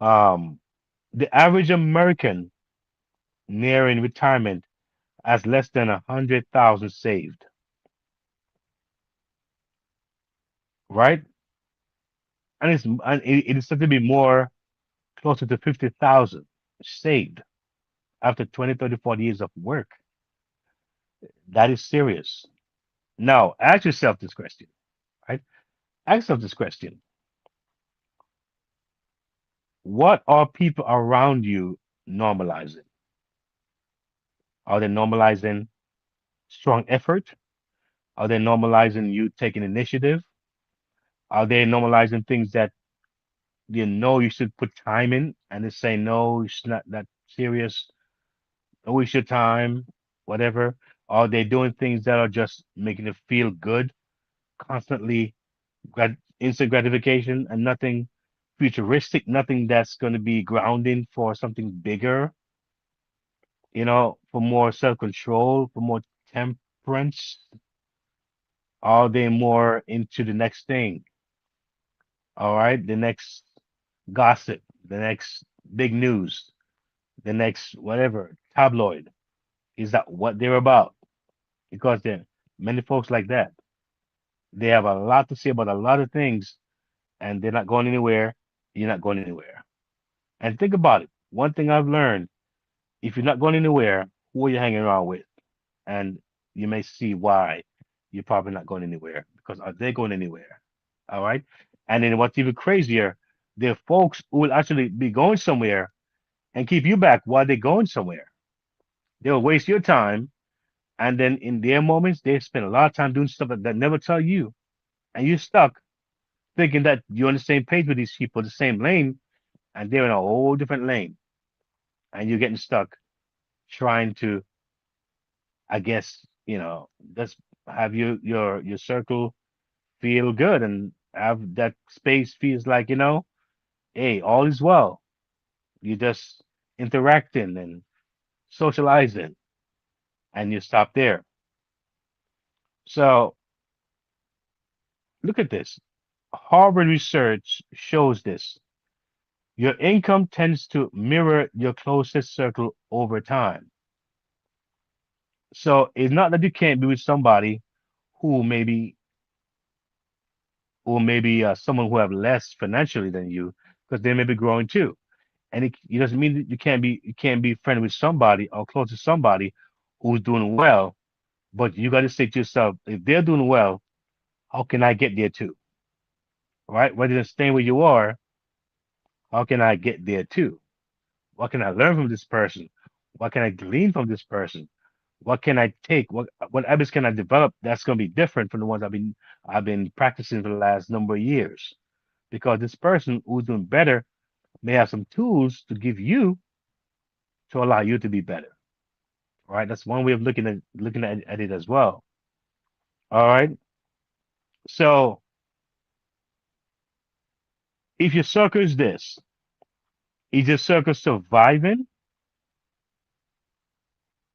Um, the average American nearing retirement has less than 100,000 saved, right? And it is said to be more closer to 50,000 saved after 20, 30, 40 years of work. That is serious. Now, ask yourself this question, right? Ask yourself this question. What are people around you normalizing? Are they normalizing strong effort? Are they normalizing you taking initiative? Are they normalizing things that you know you should put time in and they say no, it's not that serious, don't waste your time, whatever? Are they doing things that are just making it feel good, constantly instant gratification and nothing futuristic, nothing that's going to be grounding for something bigger, for more self-control, for more temperance? Are they more into the next thing? All right, the next gossip, the next big news, the next whatever tabloid. Is that what they're about? Because there are many folks like that. They have a lot to say about a lot of things, and they're not going anywhere. You're not going anywhere. And think about it. One thing I've learned: if you're not going anywhere, who are you hanging around with? And you may see why you're probably not going anywhere. Because are they going anywhere? All right. And then what's even crazier, there are folks who will actually be going somewhere and keep you back while they're going somewhere. They'll waste your time. And then in their moments, they spend a lot of time doing stuff that never tell you. And you're stuck thinking that you're on the same page with these people, the same lane, and they're in a whole different lane, and you're getting stuck trying to, I guess, just have your circle feel good and have that space feels like, hey, all is well. You just interacting and socializing, and you stop there. So look at this. Harvard research shows this. Your income tends to mirror your closest circle over time. So it's not that you can't be with somebody who maybe someone who have less financially than you, because they may be growing too. And it doesn't mean that you can't be friend with somebody or close to somebody who's doing well, but you got to say to yourself, if they're doing well, how can I get there too? Right? Rather than staying where you are, how can I get there too? What can I learn from this person? What can I glean from this person? What can I take? What habits can I develop that's going to be different from the ones I've been practicing for the last number of years? Because this person who's doing better may have some tools to give you to allow you to be better. All right, that's one way of looking at it as well. All right. So if your circle is this, is your circle surviving?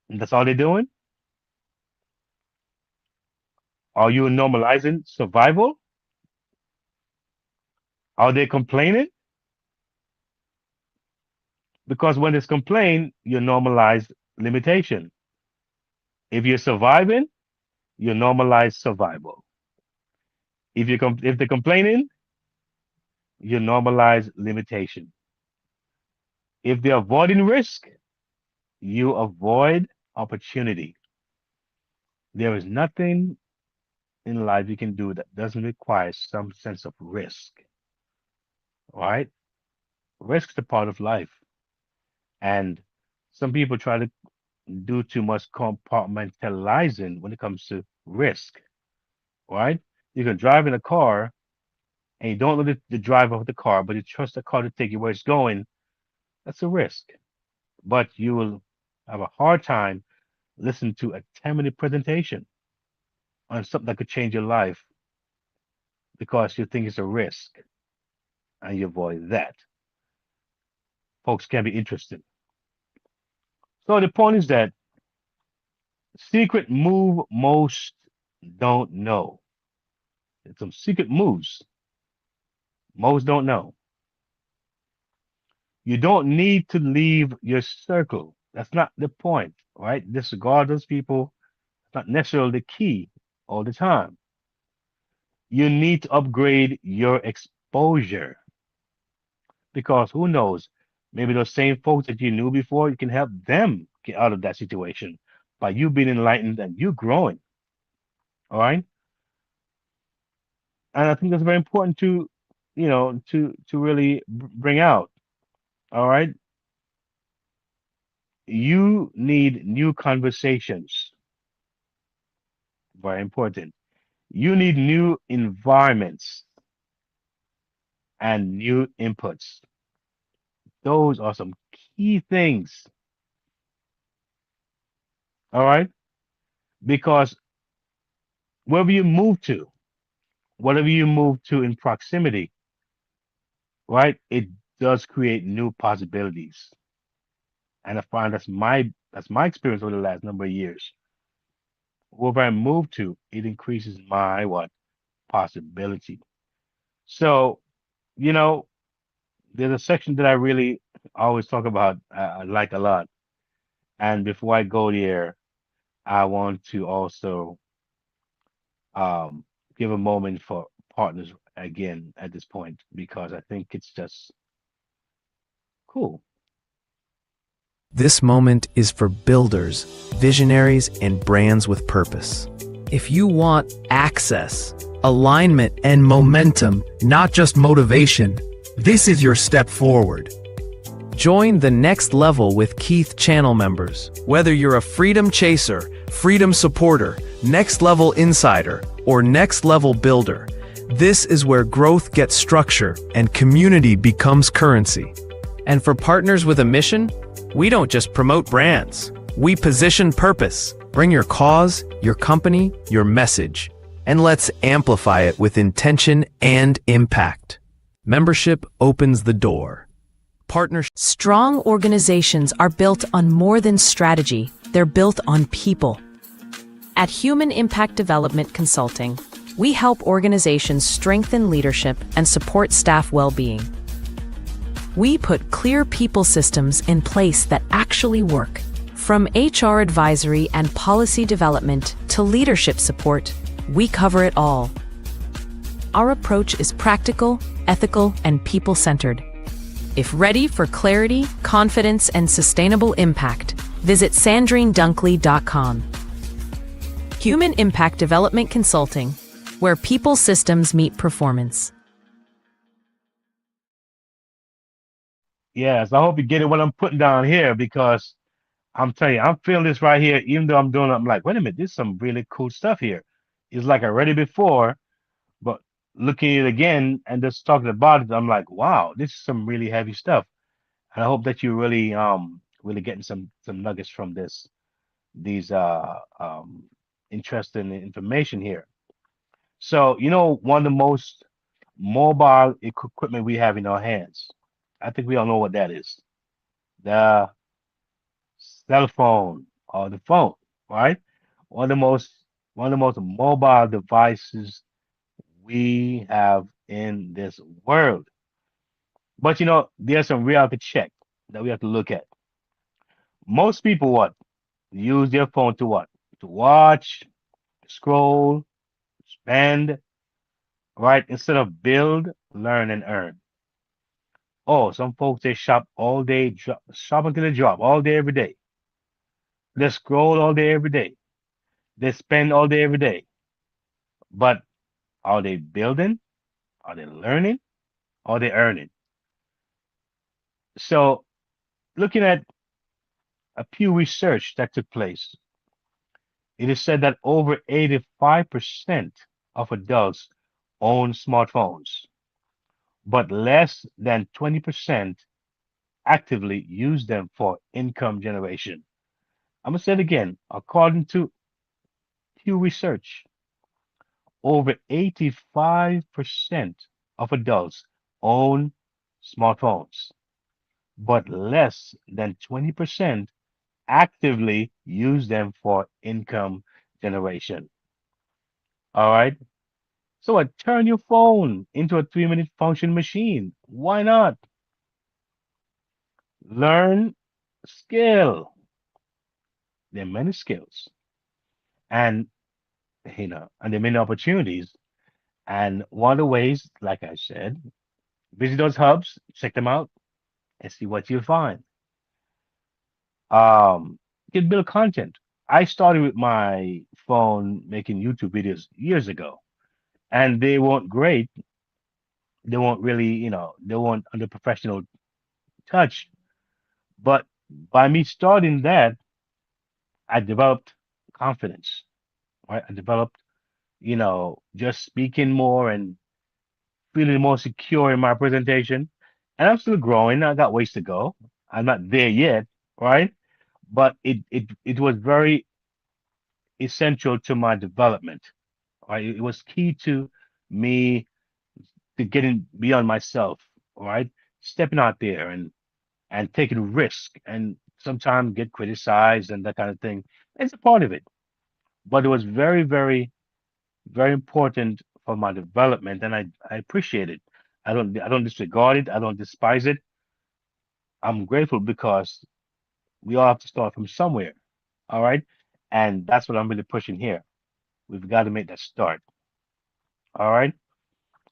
And that's all they're doing? Are you normalizing survival? Are they complaining? Because when there's complaint, you normalize limitation. If you're surviving, you normalize survival. If they're complaining, you normalize limitation. If they're avoiding risk, you avoid opportunity. There is nothing in life you can do that doesn't require some sense of risk. All right? Risk is a part of life. And some people try to do too much compartmentalizing when it comes to risk. All right? You can drive in a car and you don't know the driver of the car, but you trust the car to take you where it's going. That's a risk. But you will have a hard time listening to a 10-minute presentation on something that could change your life because you think it's a risk and you avoid that. Folks can be interested. So the point is that secret move most don't know. It's some secret moves most don't know. You don't need to leave your circle. That's not the point, right? Disregard those people. It's not necessarily the key all the time. You need to upgrade your exposure because who knows? Maybe those same folks that you knew before, you can help them get out of that situation by you being enlightened and you growing. All right. And I think that's very important to, to really bring out. All right. You need new conversations. Very important. You need new environments and new inputs. Those are some key things. All right. Because wherever you move to, whatever you move to in proximity, right, it does create new possibilities. And I find that's my experience over the last number of years. Wherever I move to, it increases my possibility. So, there's a section that I really always talk about, I like a lot. And before I go there, I want to also give a moment for partners again at this point because I think it's just cool. This moment is for builders, visionaries, and brands with purpose. If you want access, alignment, and momentum, not just motivation, this is your step forward. Join the next level with Keith channel members. Whether you're a freedom chaser, freedom supporter, next level insider, or next level builder, This is where growth gets structure and community becomes currency. And for partners with a mission, we don't just promote brands. We position purpose. Bring your cause, your company, your message, and let's amplify it with intention and impact. Membership opens the door. Partnership. Strong organizations are built on more than strategy, they're built on people. At Human Impact Development Consulting, we help organizations strengthen leadership and support staff well-being. We put clear people systems in place that actually work. From HR advisory and policy development to leadership support, we cover it all. Our approach is practical, ethical, and people-centered. If ready for clarity, confidence, and sustainable impact, visit sandrinedunkley.com. Human Impact Development Consulting, where people systems meet performance. Yes, I hope you get it what I'm putting down here because I'm telling you, I'm feeling this right here. Even though I'm doing it, I'm like, wait a minute, there's some really cool stuff here. It's like I read it before, but looking at it again and just talking about it, I'm like, wow, this is some really heavy stuff. And I hope that you really getting some nuggets from these interesting information here. So, one of the most mobile equipment we have in our hands. I think we all know what that is. The cell phone or the phone, right? One of the most one of the most mobile devices we have in this world. But there's some reality check that we have to look at. Most people what? Use their phone to what? To watch, scroll, spend, right? Instead of build, learn, and earn. Oh, some folks they shop all day, shop until they drop all day, every day. They scroll all day, every day. They spend all day, every day. But are they building? Are they learning? Are they earning? So, looking at a Pew Research that took place, it is said that over 85% of adults own smartphones, but less than 20% actively use them for income generation. I'm going to say it again. According to Pew Research, over 85% of adults own smartphones, but less than 20% actively use them for income generation. All right. So turn your phone into a 3-minute function machine. Why not? Learn skill. There are many skills and and there are many opportunities. And one of the ways, like I said, visit those hubs, check them out, and see what you find. You can build content. I started with my phone making YouTube videos years ago, and they weren't great. They weren't really, they weren't under professional touch. But by me starting that, I developed confidence, right? I developed, just speaking more and feeling more secure in my presentation. And I'm still growing. I got ways to go. I'm not there yet, right? But it was very essential to my development. Right? It was key to me to getting beyond myself, right? Stepping out there and taking risk and sometimes get criticized and that kind of thing. It's a part of it. But it was very, very, very important for my development and I appreciate it. I don't disregard it. I don't despise it. I'm grateful because we all have to start from somewhere. All right. And that's what I'm really pushing here. We've got to make that start. All right.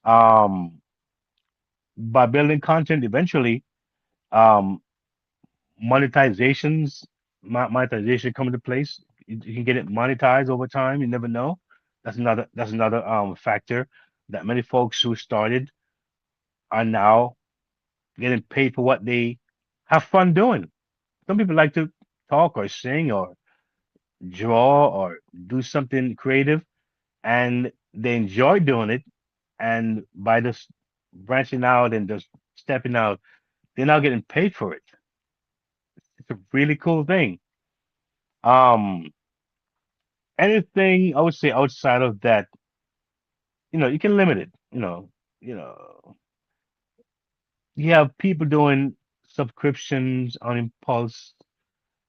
Um, by building content eventually, um, monetization come into place. You can get it monetized over time. You never know. That's another factor that many folks who started are now getting paid for what they have fun doing. Some people like to talk or sing or draw or do something creative and they enjoy doing it and by just branching out and just stepping out, they're now getting paid for it. It's a really cool thing. Um, Anything I would say outside of that, you can limit it. You have people doing subscriptions on impulse.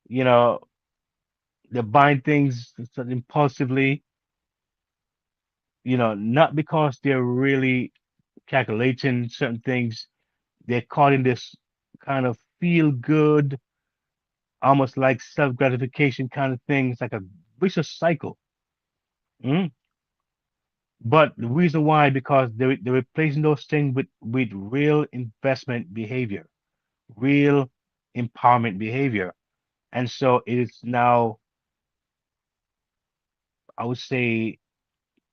You know, they're buying things sort of impulsively. Not because they're really calculating certain things. They're caught in this kind of feel good, almost like self gratification kind of thing. It's like a vicious cycle. Mm. But the reason why, because they're replacing those things with real investment behavior, real empowerment behavior. And so it is now, I would say,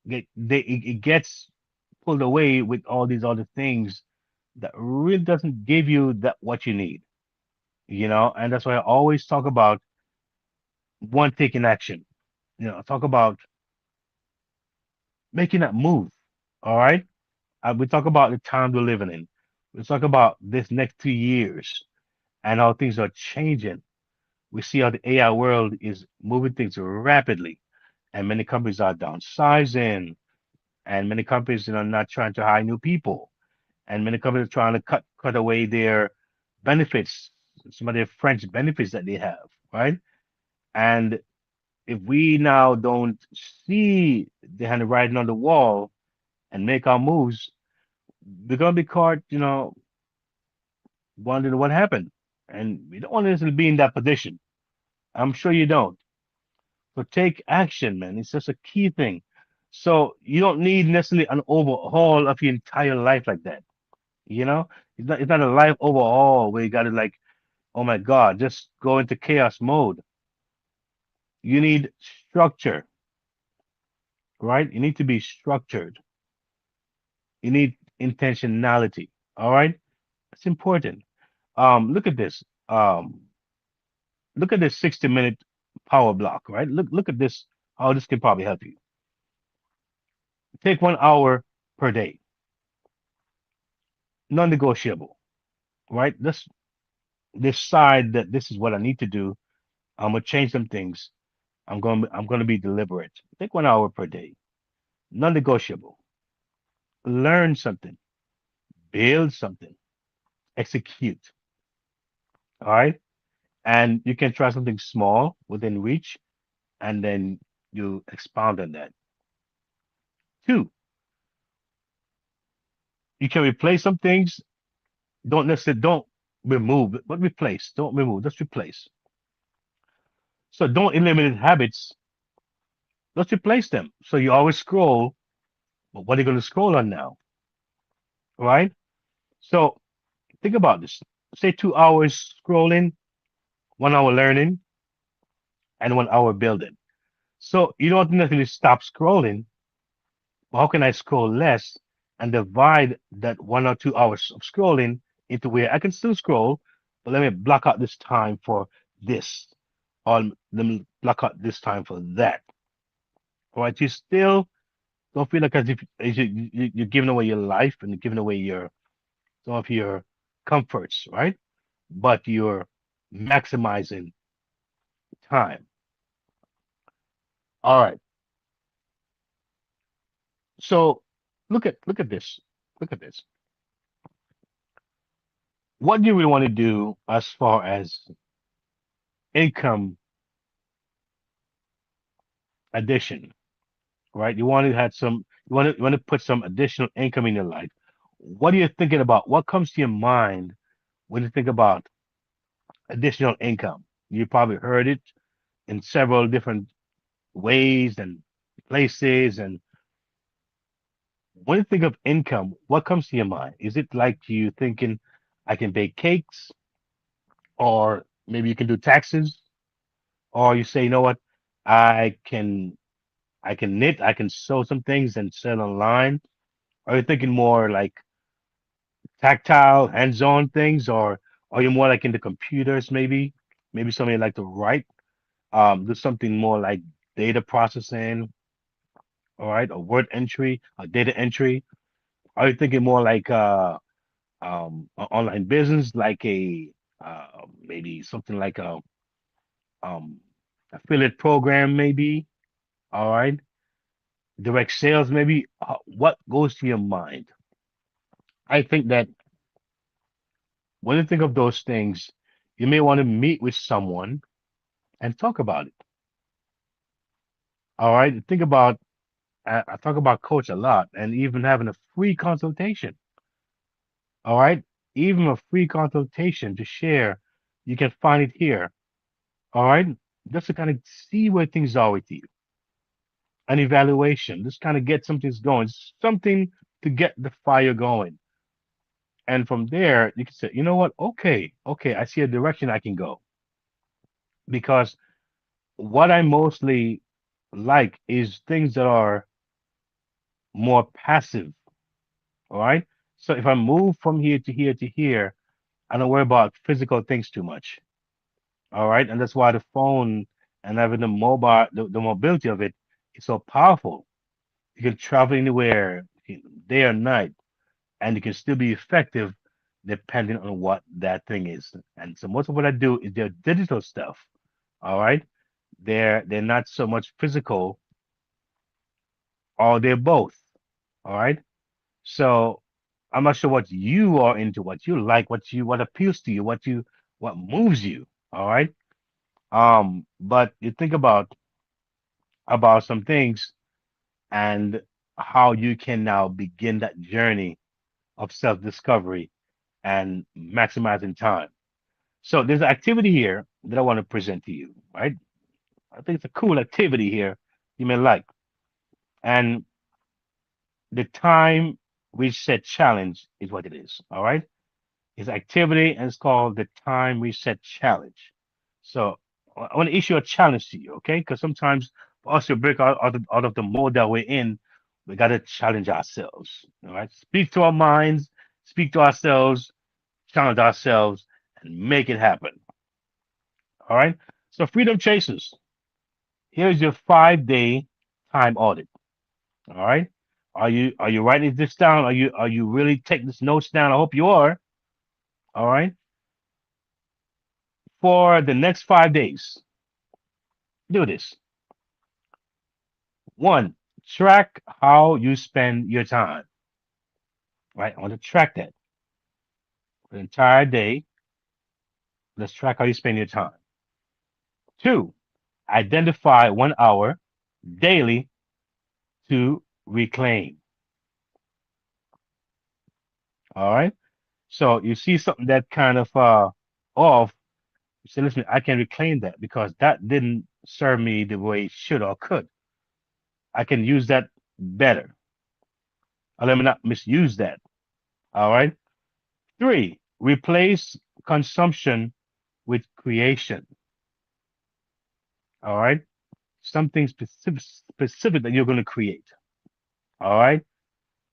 it gets pulled away with all these other things that really doesn't give you that what you need, and that's why I always talk about one taking action. Talk about making that move. All right. We talk about the times we're living in. We talk about this next 2 years and how things are changing. We see how the AI world is moving things rapidly, and many companies are downsizing, and many companies are not trying to hire new people, and many companies are trying to cut away their benefits, some of their French benefits that they have, right? And if we now don't see the handwriting on the wall and make our moves, we're gonna be caught, wondering what happened. And we don't want to necessarily be in that position. I'm sure you don't. So take action, man. It's just a key thing. So you don't need necessarily an overhaul of your entire life like that. You know, it's not a life overhaul where you got to like, oh my God, just go into chaos mode. You need structure, right? You need to be structured. You need intentionality. All right, it's important. Look at this. Look at this 60-minute power block, right? Look at this. How this can probably help you. Take 1 hour per day, non-negotiable, right? Let's decide that this is what I need to do. I'm gonna change some things. I'm gonna be deliberate. Take 1 hour per day, non-negotiable. Learn something, build something, execute. All right, and you can try something small within reach, and then you expound on that. Two, you can replace some things. Don't remove, but replace. Don't remove, just replace. So don't eliminate habits. Let's replace them. So you always scroll, but what are you going to scroll on now? Right? So think about this. Say 2 hours scrolling, 1 hour learning, and 1 hour building. So you don't necessarily stop scrolling. But how can I scroll less and divide that 1 or 2 hours of scrolling into where I can still scroll, but let me block out this time for this, or let me block out this time for that. All right, you still don't feel like as you're giving away your life and you're giving away your some of your comforts, right? But you're maximizing time. All right. So look at this. Look at this. What do you really want to do as far as income addition, right? You want to put some additional income in your life. What are you thinking about? What comes to your mind when you think about additional income? You probably heard it in several different ways and places. And when you think of income, what comes to your mind? Is it like you thinking, I can bake cakes, or maybe you can do taxes, or you say, you know what, I can I can knit, I can sew some things and sell online? Are you thinking more like tactile, hands-on things, or are you more like into computers, maybe? Maybe somebody like to write, do something more like data processing, all right, or word entry, or data entry. Are you thinking more like online business, like a maybe something like a um, affiliate program, maybe? All right, direct sales, maybe. What goes to your mind? I think that when you think of those things, you may want to meet with someone and talk about it. All right, think about. I talk about coach a lot, and even having a free consultation. All right, even a free consultation to share. You can find it here. All right, just to kind of see where things are with you. An evaluation, just kind of get something going, something to get the fire going. And from there, you can say, you know what? Okay, okay, I see a direction I can go. Because what I mostly like is things that are more passive. All right. So if I move from here to here to here, I don't worry about physical things too much. All right. And that's why the phone and having the mobile, the mobility of it is so powerful. You can travel anywhere, day or night, and you can still be effective depending on what that thing is. And so most of what I do is their digital stuff. All right. They're not so much physical, or they're both. All right. So I'm not sure what you are into, what you like, what appeals to you, what moves you. All right. But you think about some things and how you can now begin that journey of self-discovery and maximizing time. So there's an activity here that I want to present to you, right? I think it's a cool activity here you may like. And the time reset challenge is what it is. All right. It's activity and it's called the time reset challenge. So I want to issue a challenge to you, okay? Because sometimes for us to break out of the mode that we're in, we got to challenge ourselves. All right. Speak to our minds, speak to ourselves, challenge ourselves, and make it happen. All right. So freedom chasers, here's your 5 day time audit. All right. Are you writing this down? Are you really taking this notes down? I hope you are. All right. For the next 5 days, do this. One, track how you spend your time. Right. I want to track that for the entire day. Let's track how you spend your time. Two, identify 1 hour daily to reclaim. All right. So you see something that kind of off. You say, listen, I can reclaim that because that didn't serve me the way it should or could. I can use that better. Or let me not misuse that. All right. Three, replace consumption with creation. All right. Something specific that you're going to create. All right.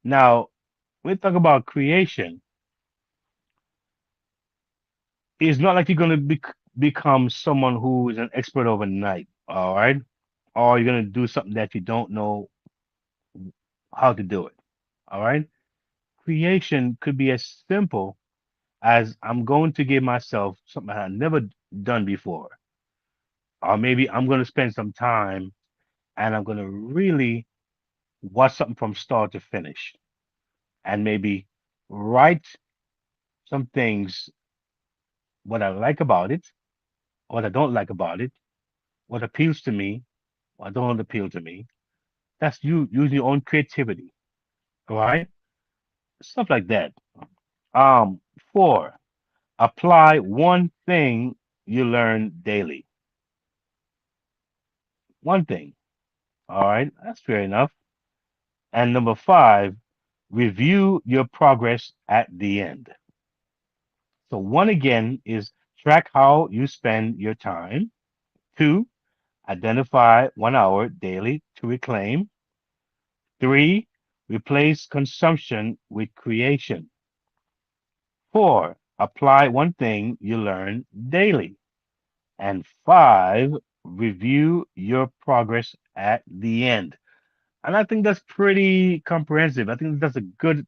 Now, when we talk about creation, it's not like you're going to become someone who is an expert overnight. All right. Or you're going to do something that you don't know how to do it. All right. Creation could be as simple as I'm going to give myself something I've never done before. Or maybe I'm going to spend some time and I'm going to really watch something from start to finish and maybe write some things, what I like about it, what I don't like about it, what appeals to me, what don't appeal to me. That's you using your own creativity. All right. Stuff like that. Um, Four, apply one thing you learn daily. One thing. All right. That's fair enough. And number five, review your progress at the end. So one again is track how you spend your time. Two, identify 1 hour daily to reclaim. Three, replace consumption with creation. Four, apply one thing you learn daily. And five, review your progress at the end. And I think that's pretty comprehensive. I think that's a good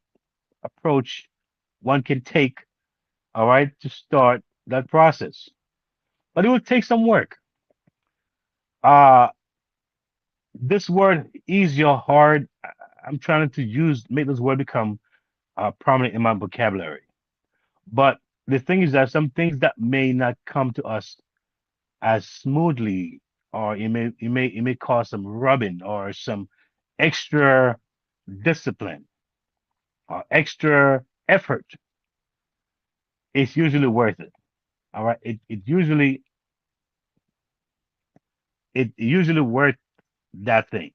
approach one can take, all right, to start that process. But it will take some work. Uh, this word easy or hard, I'm trying to make this word become prominent in my vocabulary. But the thing is that some things that may not come to us as smoothly, or it may cause some rubbing or some extra discipline or extra effort. It's usually worth it. All right. It usually worth that thing.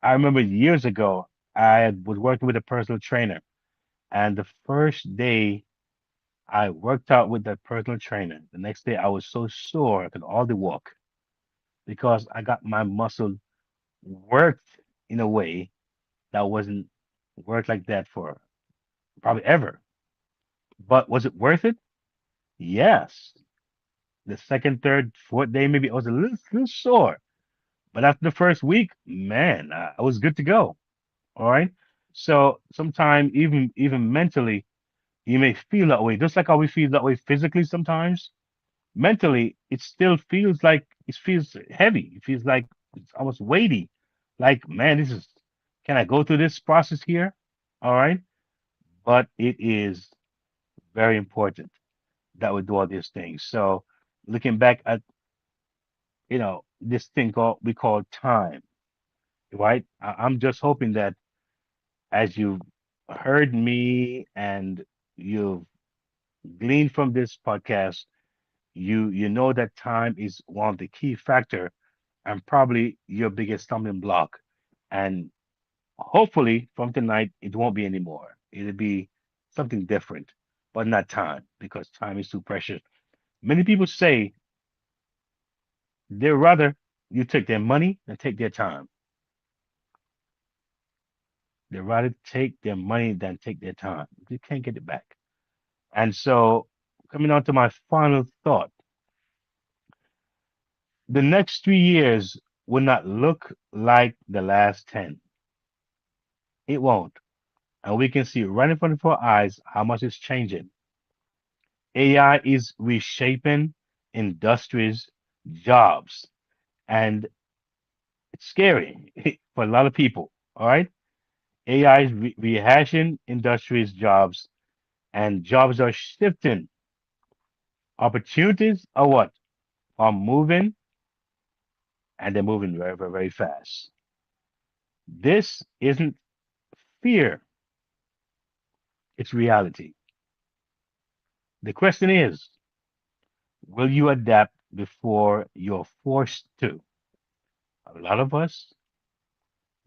I remember years ago, I was working with a personal trainer, and the first day I worked out with that personal trainer, the next day I was so sore I could hardly walk because I got my muscle worked in a way that wasn't worked like that for probably ever. But was it worth it? Yes. The second, third, fourth day, maybe I was a little sore. But after the first week, man, I was good to go. All right. So sometimes even mentally, you may feel that way, just like how we feel that way physically sometimes. Mentally, it still feels like it feels heavy. It feels like it's almost weighty. Like, man, can I go through this process here? All right. But it is very important that we do all these things. So looking back at, this thing we call time, right? I'm just hoping that as you've heard me and you've gleaned from this podcast, you know that time is one of the key factor and probably your biggest stumbling block. And hopefully from tonight it won't be anymore. It'll be something different, but not time because time is too precious. Many people say they'd rather you take their money than take their time. They'd rather take their money than take their time. You can't get it back. And so, coming on to my final thought, the next 3 years will not look like the last 10. It won't. And we can see right in front of our eyes how much it's changing. AI is reshaping industries, jobs, and it's scary for a lot of people. All right. AI is rehashing industries, jobs, and jobs are shifting. Opportunities are what? Are moving, and they're moving very, very, very fast. This isn't fear, it's reality. The question is, will you adapt before you're forced to? A lot of us,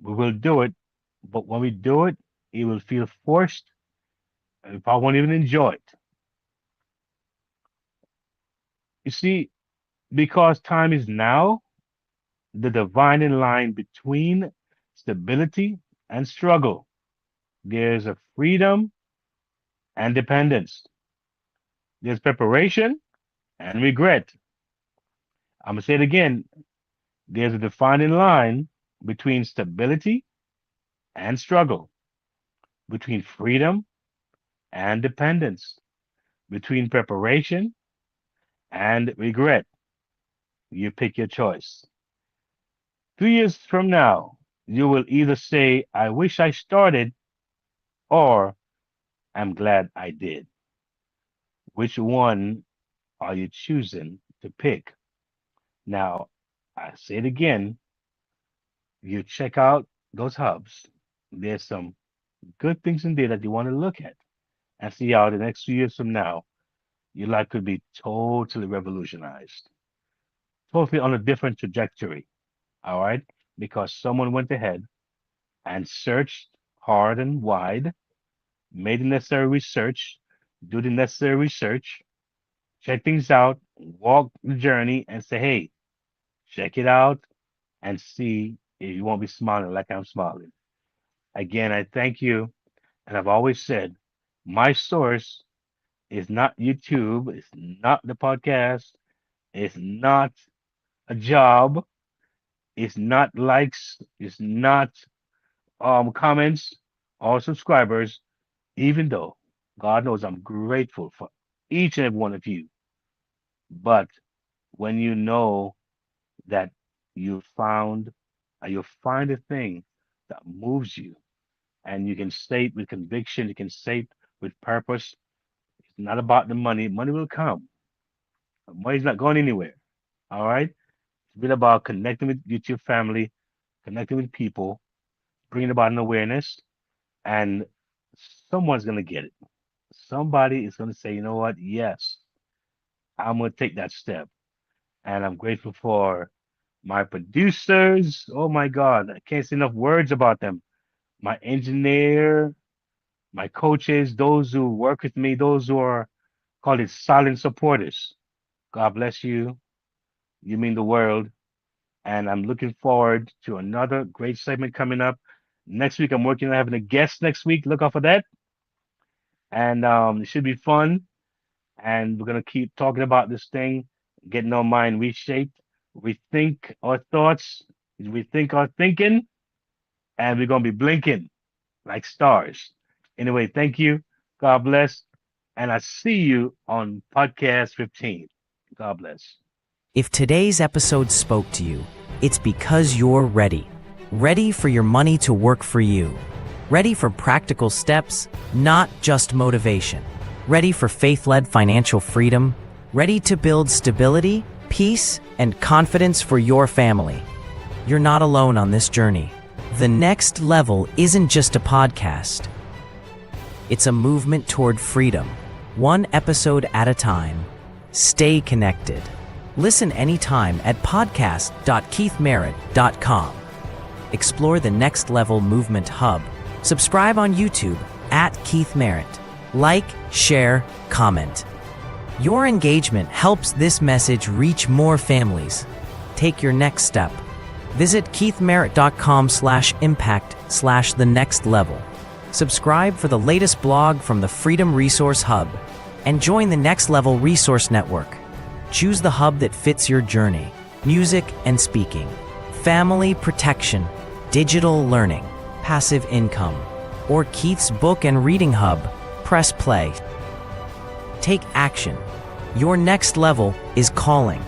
we will do it, but when we do it, it will feel forced and we probably won't even enjoy it. You see, because time is now, the dividing line between stability and struggle. There's a freedom and dependence. There's preparation and regret. I'm going to say it again. There's a defining line between stability and struggle, between freedom and dependence, between preparation and regret. You pick your choice. 3 years from now, you will either say, I wish I started, or I'm glad I did. Which one are you choosing to pick? Now, I say it again, you check out those hubs. There's some good things in there that you want to look at and see how the next 2 years from now, your life could be totally revolutionized, totally on a different trajectory. All right. Because someone went ahead and searched hard and wide, made the necessary research, do the necessary research, check things out, walk the journey, and say, hey, check it out and see if you won't be smiling like I'm smiling. Again, I thank you. And I've always said, my source is not YouTube, it's not the podcast, it's not a job, it's not likes, it's not comments or subscribers. Even though God knows I'm grateful for each and every one of you, but when you know that you found, you find a thing that moves you, and you can say it with conviction, you can say it with purpose. It's not about the money. Money will come. Money's not going anywhere. All right. It's been about connecting with your family, connecting with people, bringing about an awareness, and someone's gonna get it. Somebody is gonna say, you know what? Yes, I'm gonna take that step. And I'm grateful for my producers. Oh my God, I can't say enough words about them. My engineer, my coaches, those who work with me, those who are called it silent supporters. God bless you. You mean the world. And I'm looking forward to another great segment coming up. Next week, I'm working on having a guest next week. Look out for that. And it should be fun. And we're going to keep talking about this thing, getting our mind reshaped. We think our thoughts, we think our thinking, and we're going to be blinking like stars. Anyway, thank you. God bless. And I see you on podcast 15. God bless. If today's episode spoke to you, it's because you're ready. Ready for your money to work for you. Ready for practical steps, not just motivation. Ready for faith-led financial freedom. Ready to build stability, peace, and confidence for your family. You're not alone on this journey. The Next Level isn't just a podcast. It's a movement toward freedom, one episode at a time. Stay connected. Listen anytime at podcast.keithmerritt.com. Explore the Next Level Movement Hub. Subscribe on YouTube at Keith Merritt. Like, share, comment. Your engagement helps this message reach more families. Take your next step. Visit keithmerritt.com/impact/the next level. Subscribe for the latest blog from the Freedom Resource Hub and join the Next Level Resource Network. Choose the hub that fits your journey: music and speaking, family protection, digital learning, passive income, or Keith's book and reading hub. Press play. Take action. Your next level is calling.